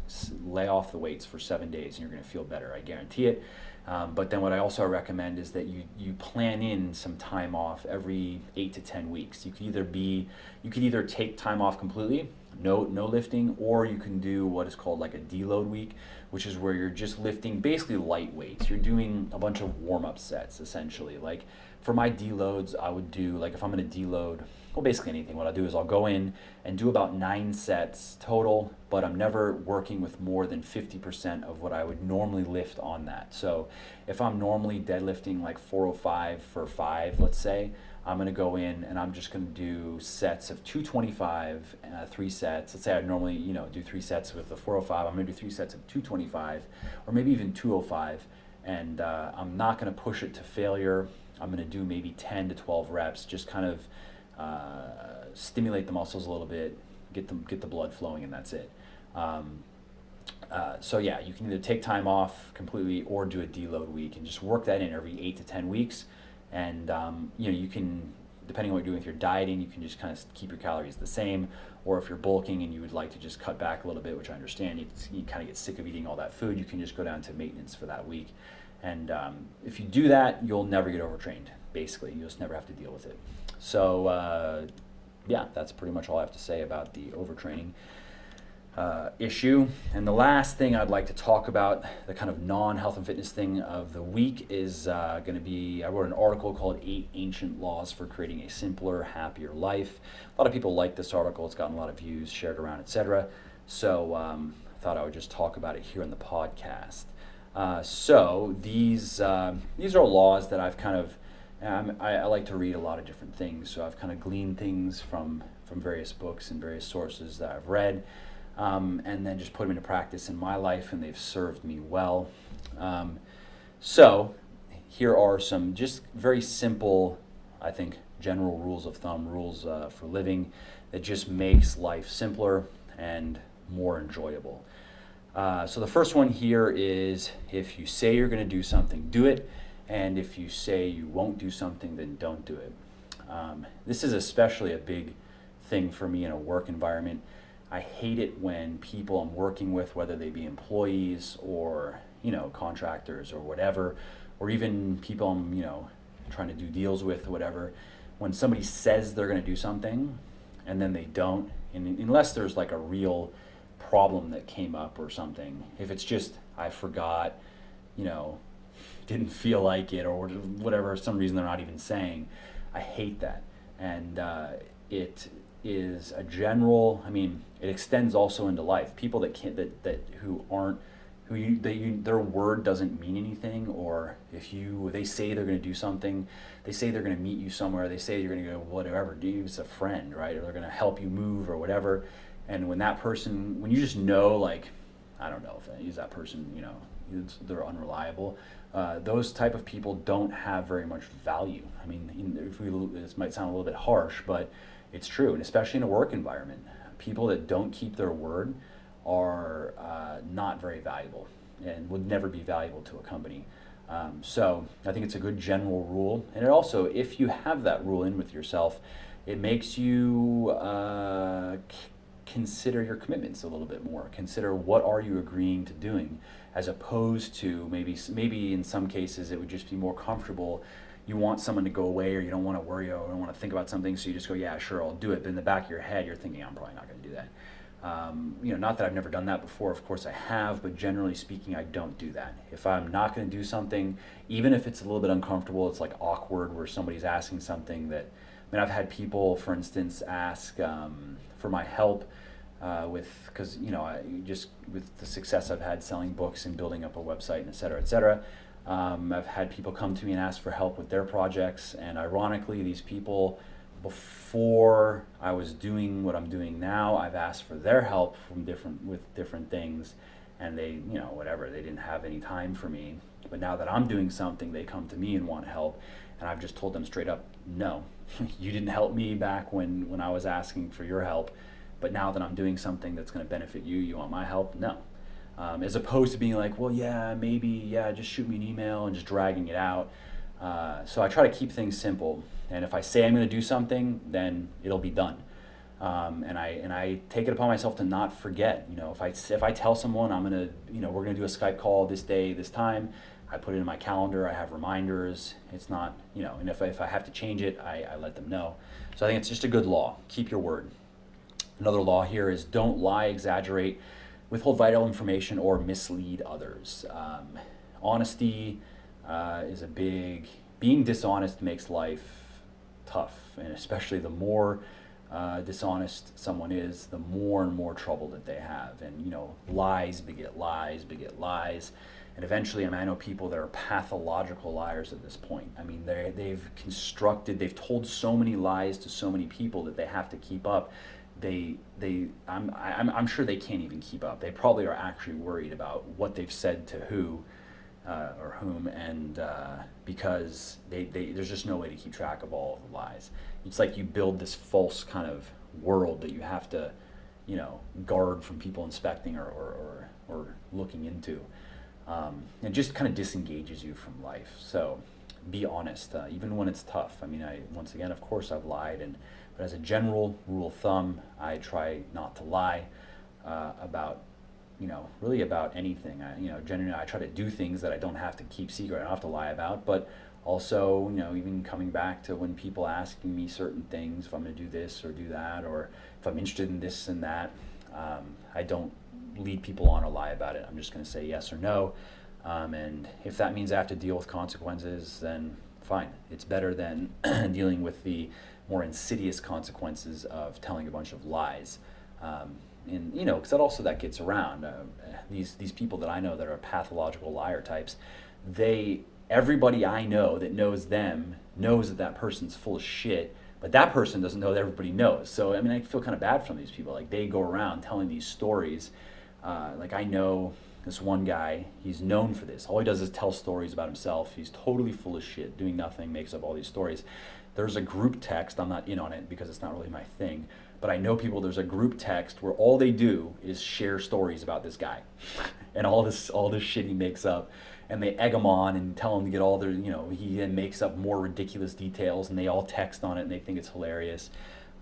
lay off the weights for 7 days and you're going to feel better. I guarantee it. But then what I also recommend is that you plan in some time off every 8 to 10 weeks. You could either take time off completely, no lifting, or you can do what is called like a deload week, which is where you're just lifting basically light weights. You're doing a bunch of warm-up sets essentially. Like for my deloads, I would do, like if I'm going to deload, well, basically anything, what I'll do is I'll go in and do about 9 sets total, but I'm never working with more than 50% of what I would normally lift on that. So if I'm normally deadlifting like 405 for 5, let's say, I'm going to go in and I'm just going to do sets of 225, 3 sets. Let's say I normally, do 3 sets with the 405. I'm going to do 3 sets of 225 or maybe even 205. And I'm not going to push it to failure. I'm going to do maybe 10 to 12 reps, just kind of stimulate the muscles a little bit, get the blood flowing, and that's it. So yeah, you can either take time off completely or do a deload week and just work that in every 8 to 10 weeks. And you can, depending on what you're doing, if you're dieting, you can just kind of keep your calories the same, or if you're bulking and you would like to just cut back a little bit, which I understand, you kind of get sick of eating all that food, you can just go down to maintenance for that week. And if you do that, you'll never get overtrained, basically. You'll just never have to deal with it. So yeah, that's pretty much all I have to say about the overtraining issue. And the last thing I'd like to talk about, the kind of non-health and fitness thing of the week, is going to be, I wrote an article called 8 Ancient Laws for Creating a Simpler, Happier Life. A lot of people like this article. It's gotten a lot of views, shared around, etc. So I thought I would just talk about it here in the podcast. So these are laws that I've kind of, I like to read a lot of different things, so I've kind of gleaned things from various books and various sources that I've read, and then just put them into practice in my life, and they've served me well. So here are some just very simple, I think, general rules of thumb, rules for living that just makes life simpler and more enjoyable. So the first one here is, if you say you're going to do something, do it. And if you say you won't do something, then don't do it. This is especially a big thing for me in a work environment. I hate it when people I'm working with, whether they be employees or, contractors or whatever, or even people I'm, trying to do deals with or whatever, when somebody says they're going to do something and then they don't, and unless there's like a real problem that came up or something. If it's just, I forgot, didn't feel like it or whatever, some reason they're not even saying, I hate that. And it is a general, it extends also into life. People that can't, their word doesn't mean anything, or if they say they're going to do something, they say they're going to meet you somewhere, they say you're going to go whatever, do it's a friend, right? Or they're going to help you move or whatever. And when you just know, like, I don't know if I use that person, they're unreliable. Those type of people don't have very much value. This might sound a little bit harsh, but it's true, and especially in a work environment, people that don't keep their word are not very valuable and would never be valuable to a company. So I think it's a good general rule, and it also, if you have that rule in with yourself, it makes you consider your commitments a little bit more. Consider what are you agreeing to doing, as opposed to maybe in some cases it would just be more comfortable. You want someone to go away, or you don't want to worry, or don't want to think about something, so you just go, yeah, sure, I'll do it. But in the back of your head, you're thinking, I'm probably not going to do that. Not that I've never done that before. Of course I have, but generally speaking, I don't do that. If I'm not going to do something, even if it's a little bit uncomfortable, it's like awkward where somebody's asking something that, I've had people, for instance, ask for my help because just with the success I've had selling books and building up a website and et cetera, et cetera. I've had people come to me and ask for help with their projects, and ironically, these people, before I was doing what I'm doing now, I've asked for their help with different things, and they, whatever, they didn't have any time for me. But now that I'm doing something, they come to me and want help, and I've just told them straight up, no, you didn't help me back when I was asking for your help, but now that I'm doing something that's going to benefit you, you want my help? No. As opposed to being like, well, yeah, maybe, yeah, just shoot me an email and just dragging it out. So I try to keep things simple. And if I say I'm going to do something, then it'll be done. And I take it upon myself to not forget. If I tell someone I'm going to, we're going to do a Skype call this day, this time, I put it in my calendar. I have reminders. It's not, and if I have to change it, I let them know. So I think it's just a good law. Keep your word. Another law here is don't lie, exaggerate, withhold vital information, or mislead others. Honesty is a big, being dishonest makes life tough, and especially the more dishonest someone is, the more and more trouble that they have. And lies beget lies beget lies, and eventually, I know people that are pathological liars at this point. I mean, they've told so many lies to so many people that they have to keep up. I'm sure they can't even keep up. They probably are actually worried about what they've said to who or whom, and because there's just no way to keep track of all of the lies. It's like you build this false kind of world that you have to, guard from people inspecting or looking into. It just kind of disengages you from life. So be honest, even when it's tough. Once again, of course, I've lied, but as a general rule of thumb, I try not to lie about, really about anything. Generally, I try to do things that I don't have to keep secret. I don't have to lie about, but also, even coming back to when people asking me certain things, if I'm going to do this or do that, or if I'm interested in this and that, I don't lead people on or lie about it. I'm just going to say yes or no. And if that means I have to deal with consequences, then fine. It's better than dealing with the more insidious consequences of telling a bunch of lies. Because that gets around. These people that I know that are pathological liar types, everybody I know that knows them knows that person's full of shit, but that person doesn't know that everybody knows. So, I feel kind of bad for these people. Like, they go around telling these stories. I know this one guy, he's known for this. All he does is tell stories about himself. He's totally full of shit, doing nothing, makes up all these stories. There's a group text, I'm not in on it because it's not really my thing, but I know people, there's a group text where all they do is share stories about this guy and all this shit he makes up, and they egg him on and tell him to get all their, he then makes up more ridiculous details, and they all text on it and they think it's hilarious.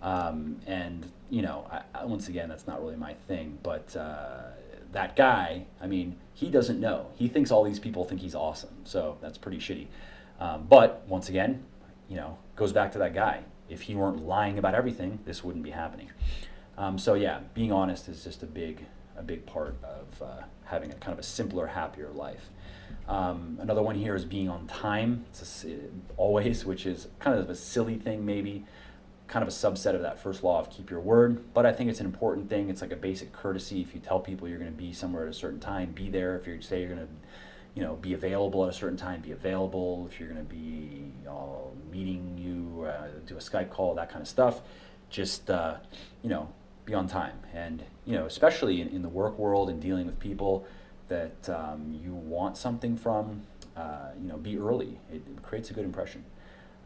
Once again, that's not really my thing, but that guy, he doesn't know. He thinks all these people think he's awesome, so that's pretty shitty. But once again, goes back to that guy. If he weren't lying about everything, this wouldn't be happening. Being honest is just a big part of having a kind of a simpler, happier life. Another one here is being on time. Always, which is kind of a silly thing, maybe kind of a subset of that first law of keep your word, but I think it's an important thing. It's like a basic courtesy. If you tell people you're going to be somewhere at a certain time, be there. If you say you're going to be available at a certain time, be available. If you're going to be meeting you, do a Skype call, that kind of stuff, just be on time. And especially in the work world and dealing with people that you want something from, be early. It creates a good impression.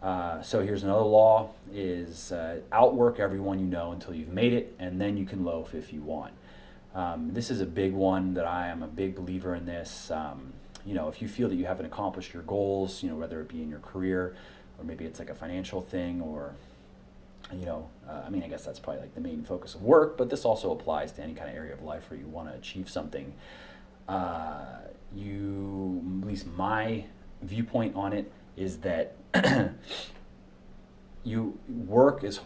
So here's another law is outwork everyone you know until you've made it, and then you can loaf if you want. This is a big one that I am a big believer in this. If you feel that you haven't accomplished your goals, whether it be in your career or maybe it's like a financial thing or, I guess that's probably like the main focus of work, but this also applies to any kind of area of life where you want to achieve something. At least my viewpoint on it is that you work as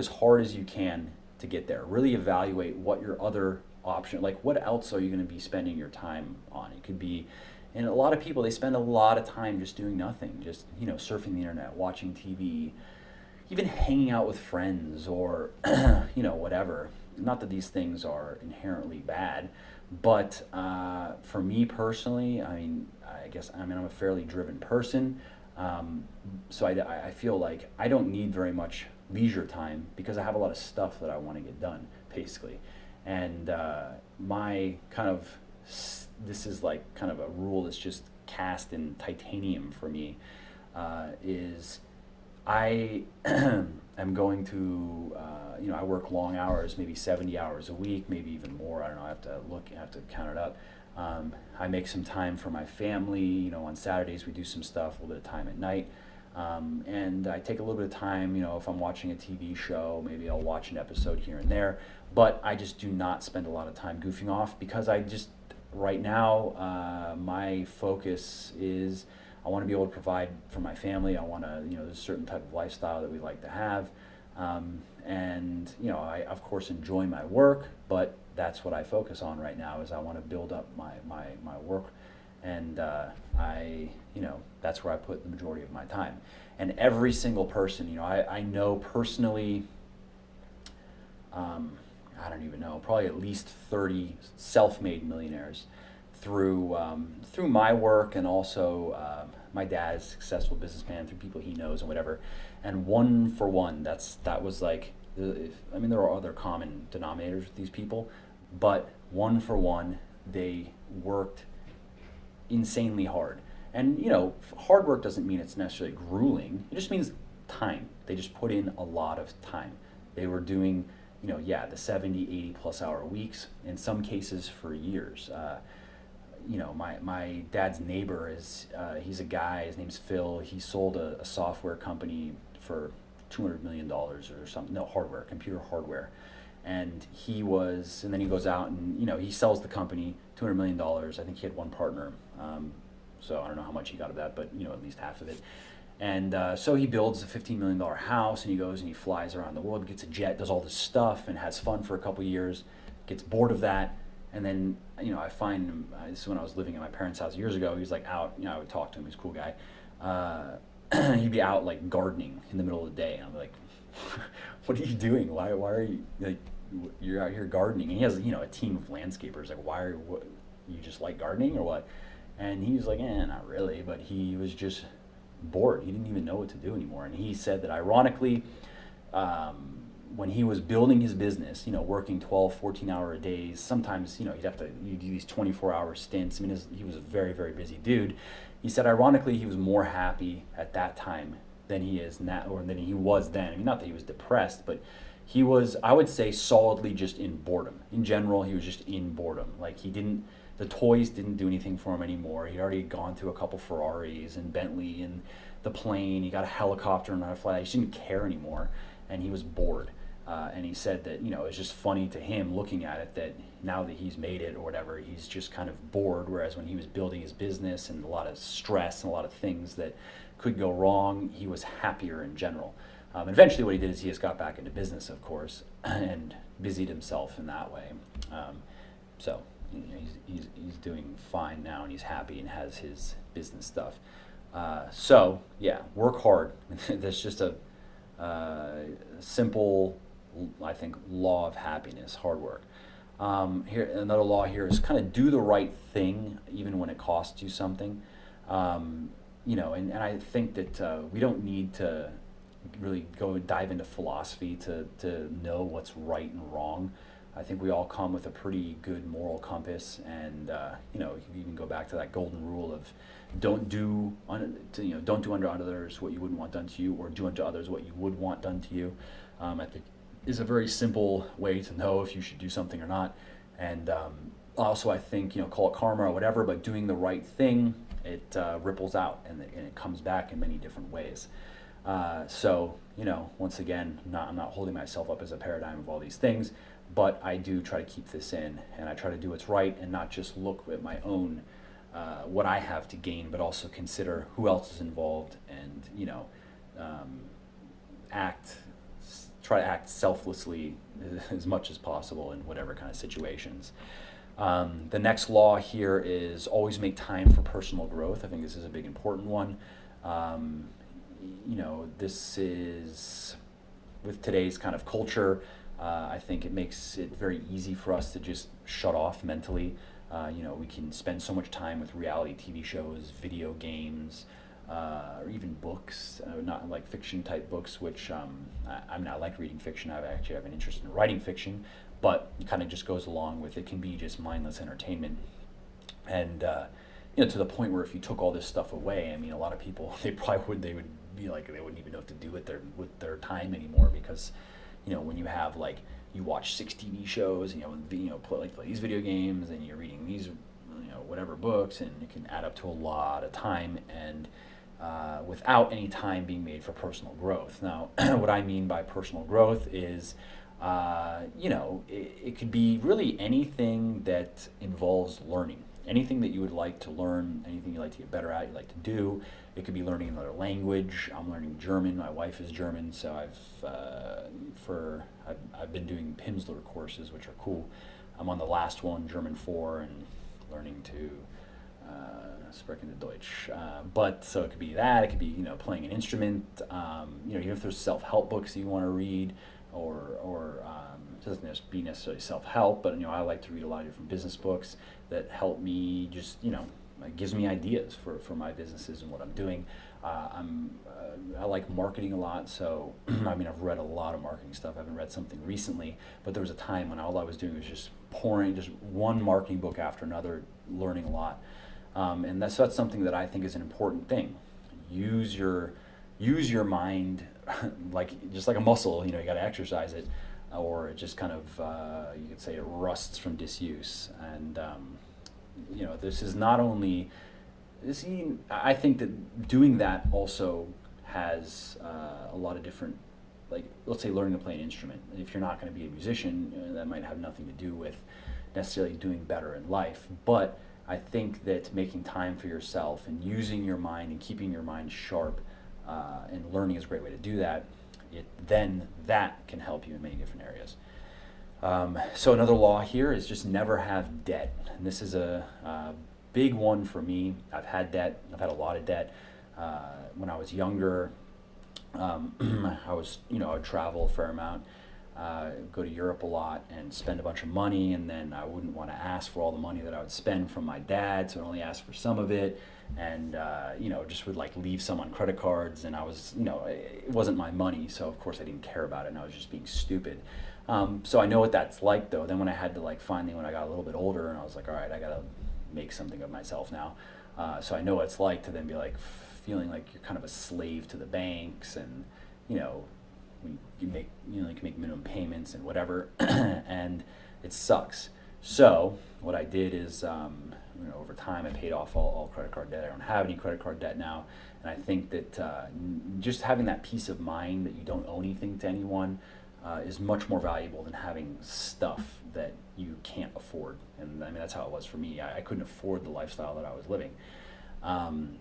hard as you can to get there. Really evaluate what your other option, like what else are you going to be spending your time on? It could be, and a lot of people, they spend a lot of time just doing nothing, just surfing the internet, watching TV, even hanging out with friends or whatever. not that these things are inherently bad, but for me personally, I'm a fairly driven person. So I feel like I don't need very much leisure time because I have a lot of stuff that I want to get done, basically. And my kind of, this is like kind of a rule that's just cast in titanium for me, is I am going to, I work long hours, maybe 70 hours a week, maybe even more. I don't know, I have to count it up. I make some time for my family. On Saturdays we do some stuff, a little bit of time at night. And I take a little bit of time, if I'm watching a TV show, maybe I'll watch an episode here and there. But I just do not spend a lot of time goofing off because right now, my focus is I want to be able to provide for my family. I want to, there's a certain type of lifestyle that we like to have. And I of course enjoy my work, but that's what I focus on right now is I want to build up my work. And that's where I put the majority of my time. And every single person, I know personally, I don't even know, probably at least 30 self-made millionaires through my work, and also my dad is a successful businessman through people he knows and whatever. And one for one, that was like, there are other common denominators with these people, but one for one, they worked insanely hard. And hard work doesn't mean it's necessarily grueling. It just means time. They just put in a lot of time. They were doing the 70, 80 plus hour weeks, in some cases for years. My dad's neighbor he's a guy, his name's Phil. He sold a software company for $200 million or something. No, computer hardware. And then he goes out and, he sells the company, $200 million. I think he had one partner. So I don't know how much he got of that, but, at least half of it. And so he builds a $15 million house, and he goes and he flies around the world, gets a jet, does all this stuff, and has fun for a couple years, gets bored of that. And then, I find him, this is when I was living at my parents' house years ago, he was like out, I would talk to him, he's a cool guy. He'd be out like gardening in the middle of the day. And I'm like, what are you doing? Why are you, like, you're out here gardening? And he has, a team of landscapers. Like, you just like gardening or what? And he was like, not really. But he was just bored. He didn't even know what to do anymore. And he said that ironically, when he was building his business, working 12, 14-hour days, sometimes, he'd do these 24-hour stints. He was a very, very busy dude. He said, ironically, he was more happy at that time than he is now, or than he was then. Not that he was depressed, but he was, I would say, solidly just in boredom. In general, he was just in boredom. Like, the toys didn't do anything for him anymore. He'd already gone through a couple Ferraris and Bentley and the plane. He got a helicopter and a flight. He just didn't care anymore, and he was bored. And he said that, it's just funny to him looking at it that now that he's made it or whatever, he's just kind of bored. Whereas when he was building his business and a lot of stress and a lot of things that could go wrong, he was happier in general. And eventually what he did is he just got back into business, of course, and busied himself in that way. So he's doing fine now, and he's happy and has his business stuff. So yeah, work hard. That's just a simple, I think, law of happiness, hard work. Here, another law here is kind of do the right thing even when it costs you something. And I think that we don't need to really go and dive into philosophy to know what's right and wrong. I think we all come with a pretty good moral compass, and you can even go back to that golden rule of don't do unto others what you wouldn't want done to you, or do unto others what you would want done to you. I think is a very simple way to know if you should do something or not. And also, I think call it karma or whatever, but doing the right thing, it ripples out and it comes back in many different ways. So once again, I'm not holding myself up as a paradigm of all these things, but I do try to keep this in, and I try to do what's right and not just look at my own what I have to gain, but also consider who else is involved, and try to act selflessly as much as possible in whatever kind of situations. The next law here is always make time for personal growth. I think this is a big important one. This is, with today's kind of culture, I think it makes it very easy for us to just shut off mentally. We can spend so much time with reality TV shows, video games, or even books, not like fiction type books, which I like reading fiction. I actually have an interest in writing fiction, but it kind of just goes along with it can be just mindless entertainment. And to the point where if you took all this stuff away, I mean, a lot of people they would be like they wouldn't even know what to do with their time anymore, because when you have like you watch 6 TV shows and play these video games and you're reading these whatever books, and it can add up to a lot of time, and without any time being made for personal growth. Now, what I mean by personal growth is it could be really anything that involves learning. Anything that you would like to learn, anything you like to get better at, you like to do. It could be learning another language. I'm learning German. My wife is German, so I've been doing Pimsleur courses, which are cool. I'm on the last one, German 4, and learning to sprechen Deutsch. But so it could be that. It could be playing an instrument. Even if there's self-help books that you want to read, or it doesn't be necessarily self-help, but I like to read a lot of different business books that help me just it gives me ideas for my businesses and what I'm doing. I like marketing a lot, so I've read a lot of marketing stuff. I haven't read something recently, but there was a time when all I was doing was just pouring just one marketing book after another, learning a lot. And that's something that I think is an important thing. Use your mind just like a muscle. You got to exercise it, or it just kind of you could say it rusts from disuse. And this is not only this. I think that doing that also has a lot of different, like, let's say learning to play an instrument. If you're not going to be a musician, that might have nothing to do with necessarily doing better in life. But I think that making time for yourself and using your mind and keeping your mind sharp and learning is a great way to do that. Then that can help you in many different areas. So another law here is just never have debt. And this is a big one for me. I've had debt. I've had a lot of debt. When I was younger, I would travel a fair amount, go to Europe a lot and spend a bunch of money, and then I wouldn't want to ask for all the money that I would spend from my dad, so I'd only ask for some of it, and just would leave some on credit cards, and I was, it wasn't my money, so of course I didn't care about it, and I was just being stupid. So I know what that's like, though. Then when I had to finally, when I got a little bit older, and I was like, all right, I gotta make something of myself now. So I know what it's like to then be feeling like you're kind of a slave to the banks, and when you can make minimum payments and whatever, and it sucks. So what I did is, over time I paid off all credit card debt. I don't have any credit card debt now, and I think that just having that peace of mind that you don't owe anything to anyone is much more valuable than having stuff that you can't afford. And that's how it was for me. I couldn't afford the lifestyle that I was living.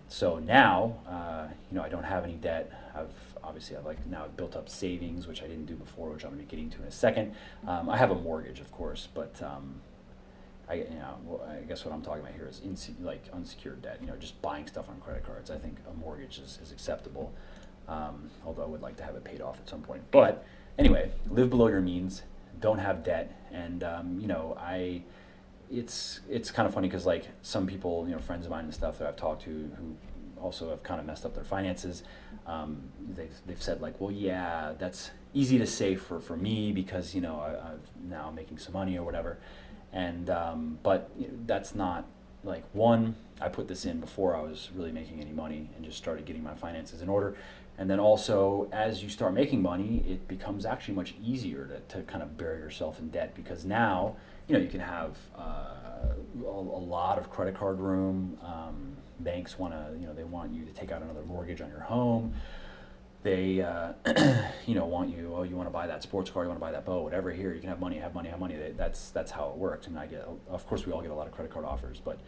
So now, I don't have any debt. I've now built up savings, which I didn't do before, which I'm going to be getting to in a second. I have a mortgage, of course, but I guess what I'm talking about here is unsecured debt. Just buying stuff on credit cards. I think a mortgage is acceptable, although I would like to have it paid off at some point. But anyway, live below your means. Don't have debt, and it's kind of funny because some people, friends of mine and stuff that I've talked to who also have kind of messed up their finances, they've said well, yeah, that's easy to say for me because I'm now making some money or whatever, and but that's not one, I put this in before I was really making any money and just started getting my finances in order. And then also, as you start making money, it becomes actually much easier to kind of bury yourself in debt, because now you can have a lot of credit card room. Banks want to, they want you to take out another mortgage on your home. They, want you, you want to buy that sports car, you want to buy that boat, whatever. Here, you can have money, have money, have money. That's how it works. I mean, of course, we all get a lot of credit card offers, but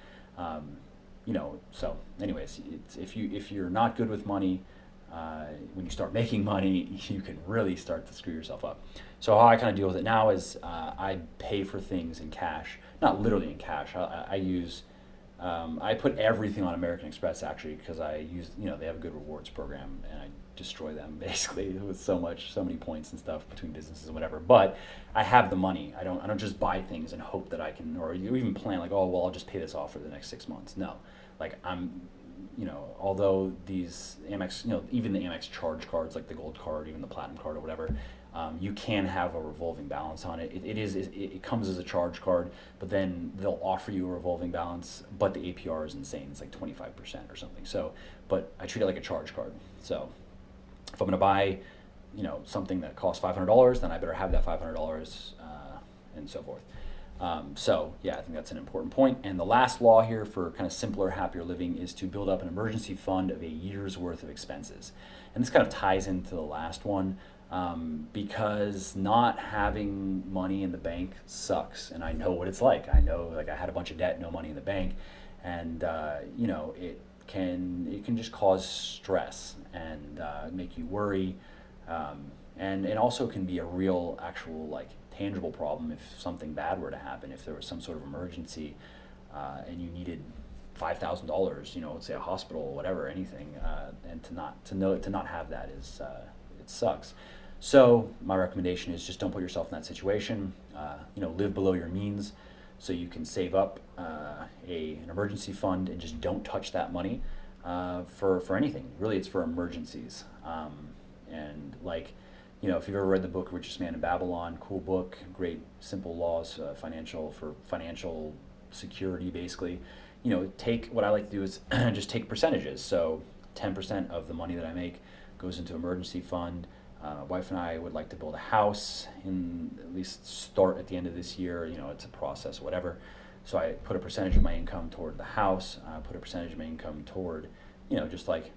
so anyways, if you're not good with money, when you start making money, you can really start to screw yourself up. So how I kind of deal with it now is I pay for things in cash, not literally in cash. I use I put everything on American Express, actually, because I use they have a good rewards program, and I destroy them basically with so many points and stuff between businesses and whatever. But I have the money. I don't just buy things and hope that I can, or you even plan like, oh well, I'll just pay this off for the next 6 months. No, like although these Amex, even the Amex charge cards, like the gold card, even the platinum card or whatever, you can have a revolving balance on it. It comes as a charge card, but then they'll offer you a revolving balance, but the APR is insane. It's like 25% or something. So, but I treat it like a charge card. So if I'm going to buy, something that costs $500, then I better have that $500 and so forth. So yeah, I think that's an important point. And the last law here for kind of simpler, happier living is to build up an emergency fund of a year's worth of expenses. And this kind of ties into the last one, because not having money in the bank sucks. And I know what it's like. I know, like, I had a bunch of debt, no money in the bank, and it can just cause stress and make you worry, and it also can be a real, actual, like, tangible problem if something bad were to happen. If there was some sort of emergency and you needed $5,000, let's say a hospital or whatever, anything, and to not have that is it sucks. So my recommendation is just don't put yourself in that situation. Live below your means, so you can save up an emergency fund and just don't touch that money for anything. Really, it's for emergencies. And like, if you've ever read the book Richest Man in Babylon, cool book, great simple laws, for financial security, basically. What I like to do is just take percentages. So 10% of the money that I make goes into emergency fund. Wife and I would like to build a house, and at least start at the end of this year. It's a process, whatever. So I put a percentage of my income toward the house. I put a percentage of my income toward, just like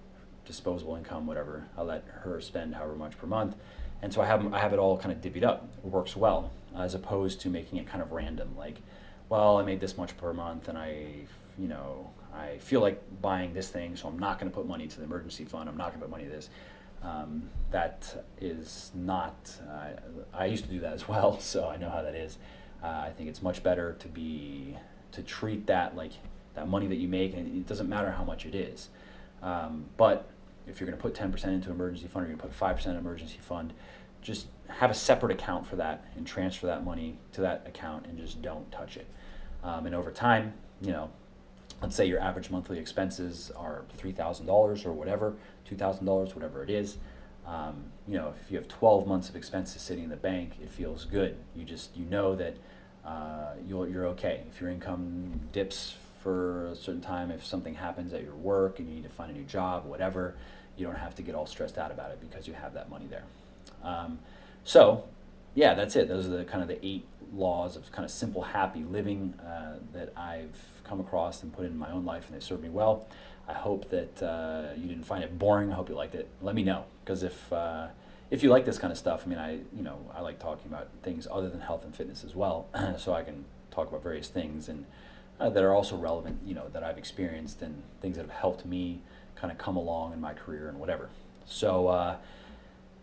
disposable income, whatever. I let her spend however much per month. And so I have it all kind of divvied up. It works well, as opposed to making it kind of random. Like, well, I made this much per month, and I feel like buying this thing, so I'm not going to put money to the emergency fund. I'm not going to put money to this. That is not. I used to do that as well, so I know how that is. I think it's much better to treat that like that money that you make, and it doesn't matter how much it is. But if you're going to put 10% into emergency fund, or you're going to put 5% in emergency fund, just have a separate account for that and transfer that money to that account, and just don't touch it. And over time, let's say your average monthly expenses are $3,000 or whatever, $2,000, whatever it is. If you have 12 months of expenses sitting in the bank, it feels good. You know that you're okay. If your income dips for a certain time, if something happens at your work and you need to find a new job, whatever, you don't have to get all stressed out about it because you have that money there. So yeah, that's it. Those are the 8 laws of kind of simple, happy living that I've come across and put in my own life, and they serve me well. I hope that you didn't find it boring. I hope you liked it. Let me know, because if you like this kind of stuff, I like talking about things other than health and fitness as well, so I can talk about various things and that are also relevant, that I've experienced, and things that have helped me kind of come along in my career and whatever. So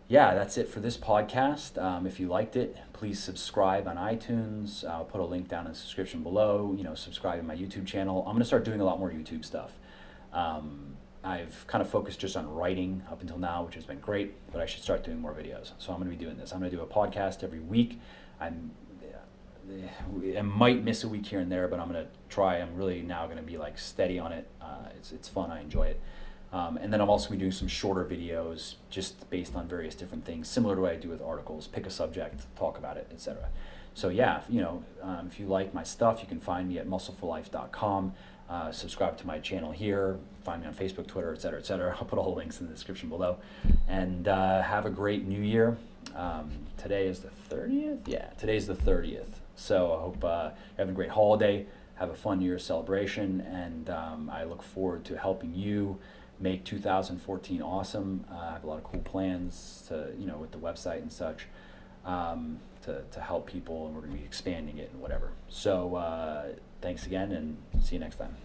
yeah, that's it for this podcast. If you liked it, please subscribe on iTunes. I'll put a link down in the description below. Subscribe to my YouTube channel. I'm going to start doing a lot more YouTube stuff. I've kind of focused just on writing up until now, which has been great, but I should start doing more videos. So I'm going to be doing this. I'm going to do a podcast every week. I might miss a week here and there, but I'm going to try. I'm really now going to be like steady on it. It's fun. I enjoy it. And then I'm also going to be doing some shorter videos just based on various different things, similar to what I do with articles. Pick a subject, talk about it, etc. So yeah, if you like my stuff, you can find me at muscleforlife.com. Subscribe to my channel here. Find me on Facebook, Twitter, etc., etc. I'll put all the links in the description below. And have a great new year. Today is the 30th? Yeah, today's the 30th. So I hope you're having a great holiday. Have a fun New Year's celebration. And I look forward to helping you make 2014 awesome. I have a lot of cool plans with the website and such, to help people, and we're going to be expanding it and whatever. So thanks again, and see you next time.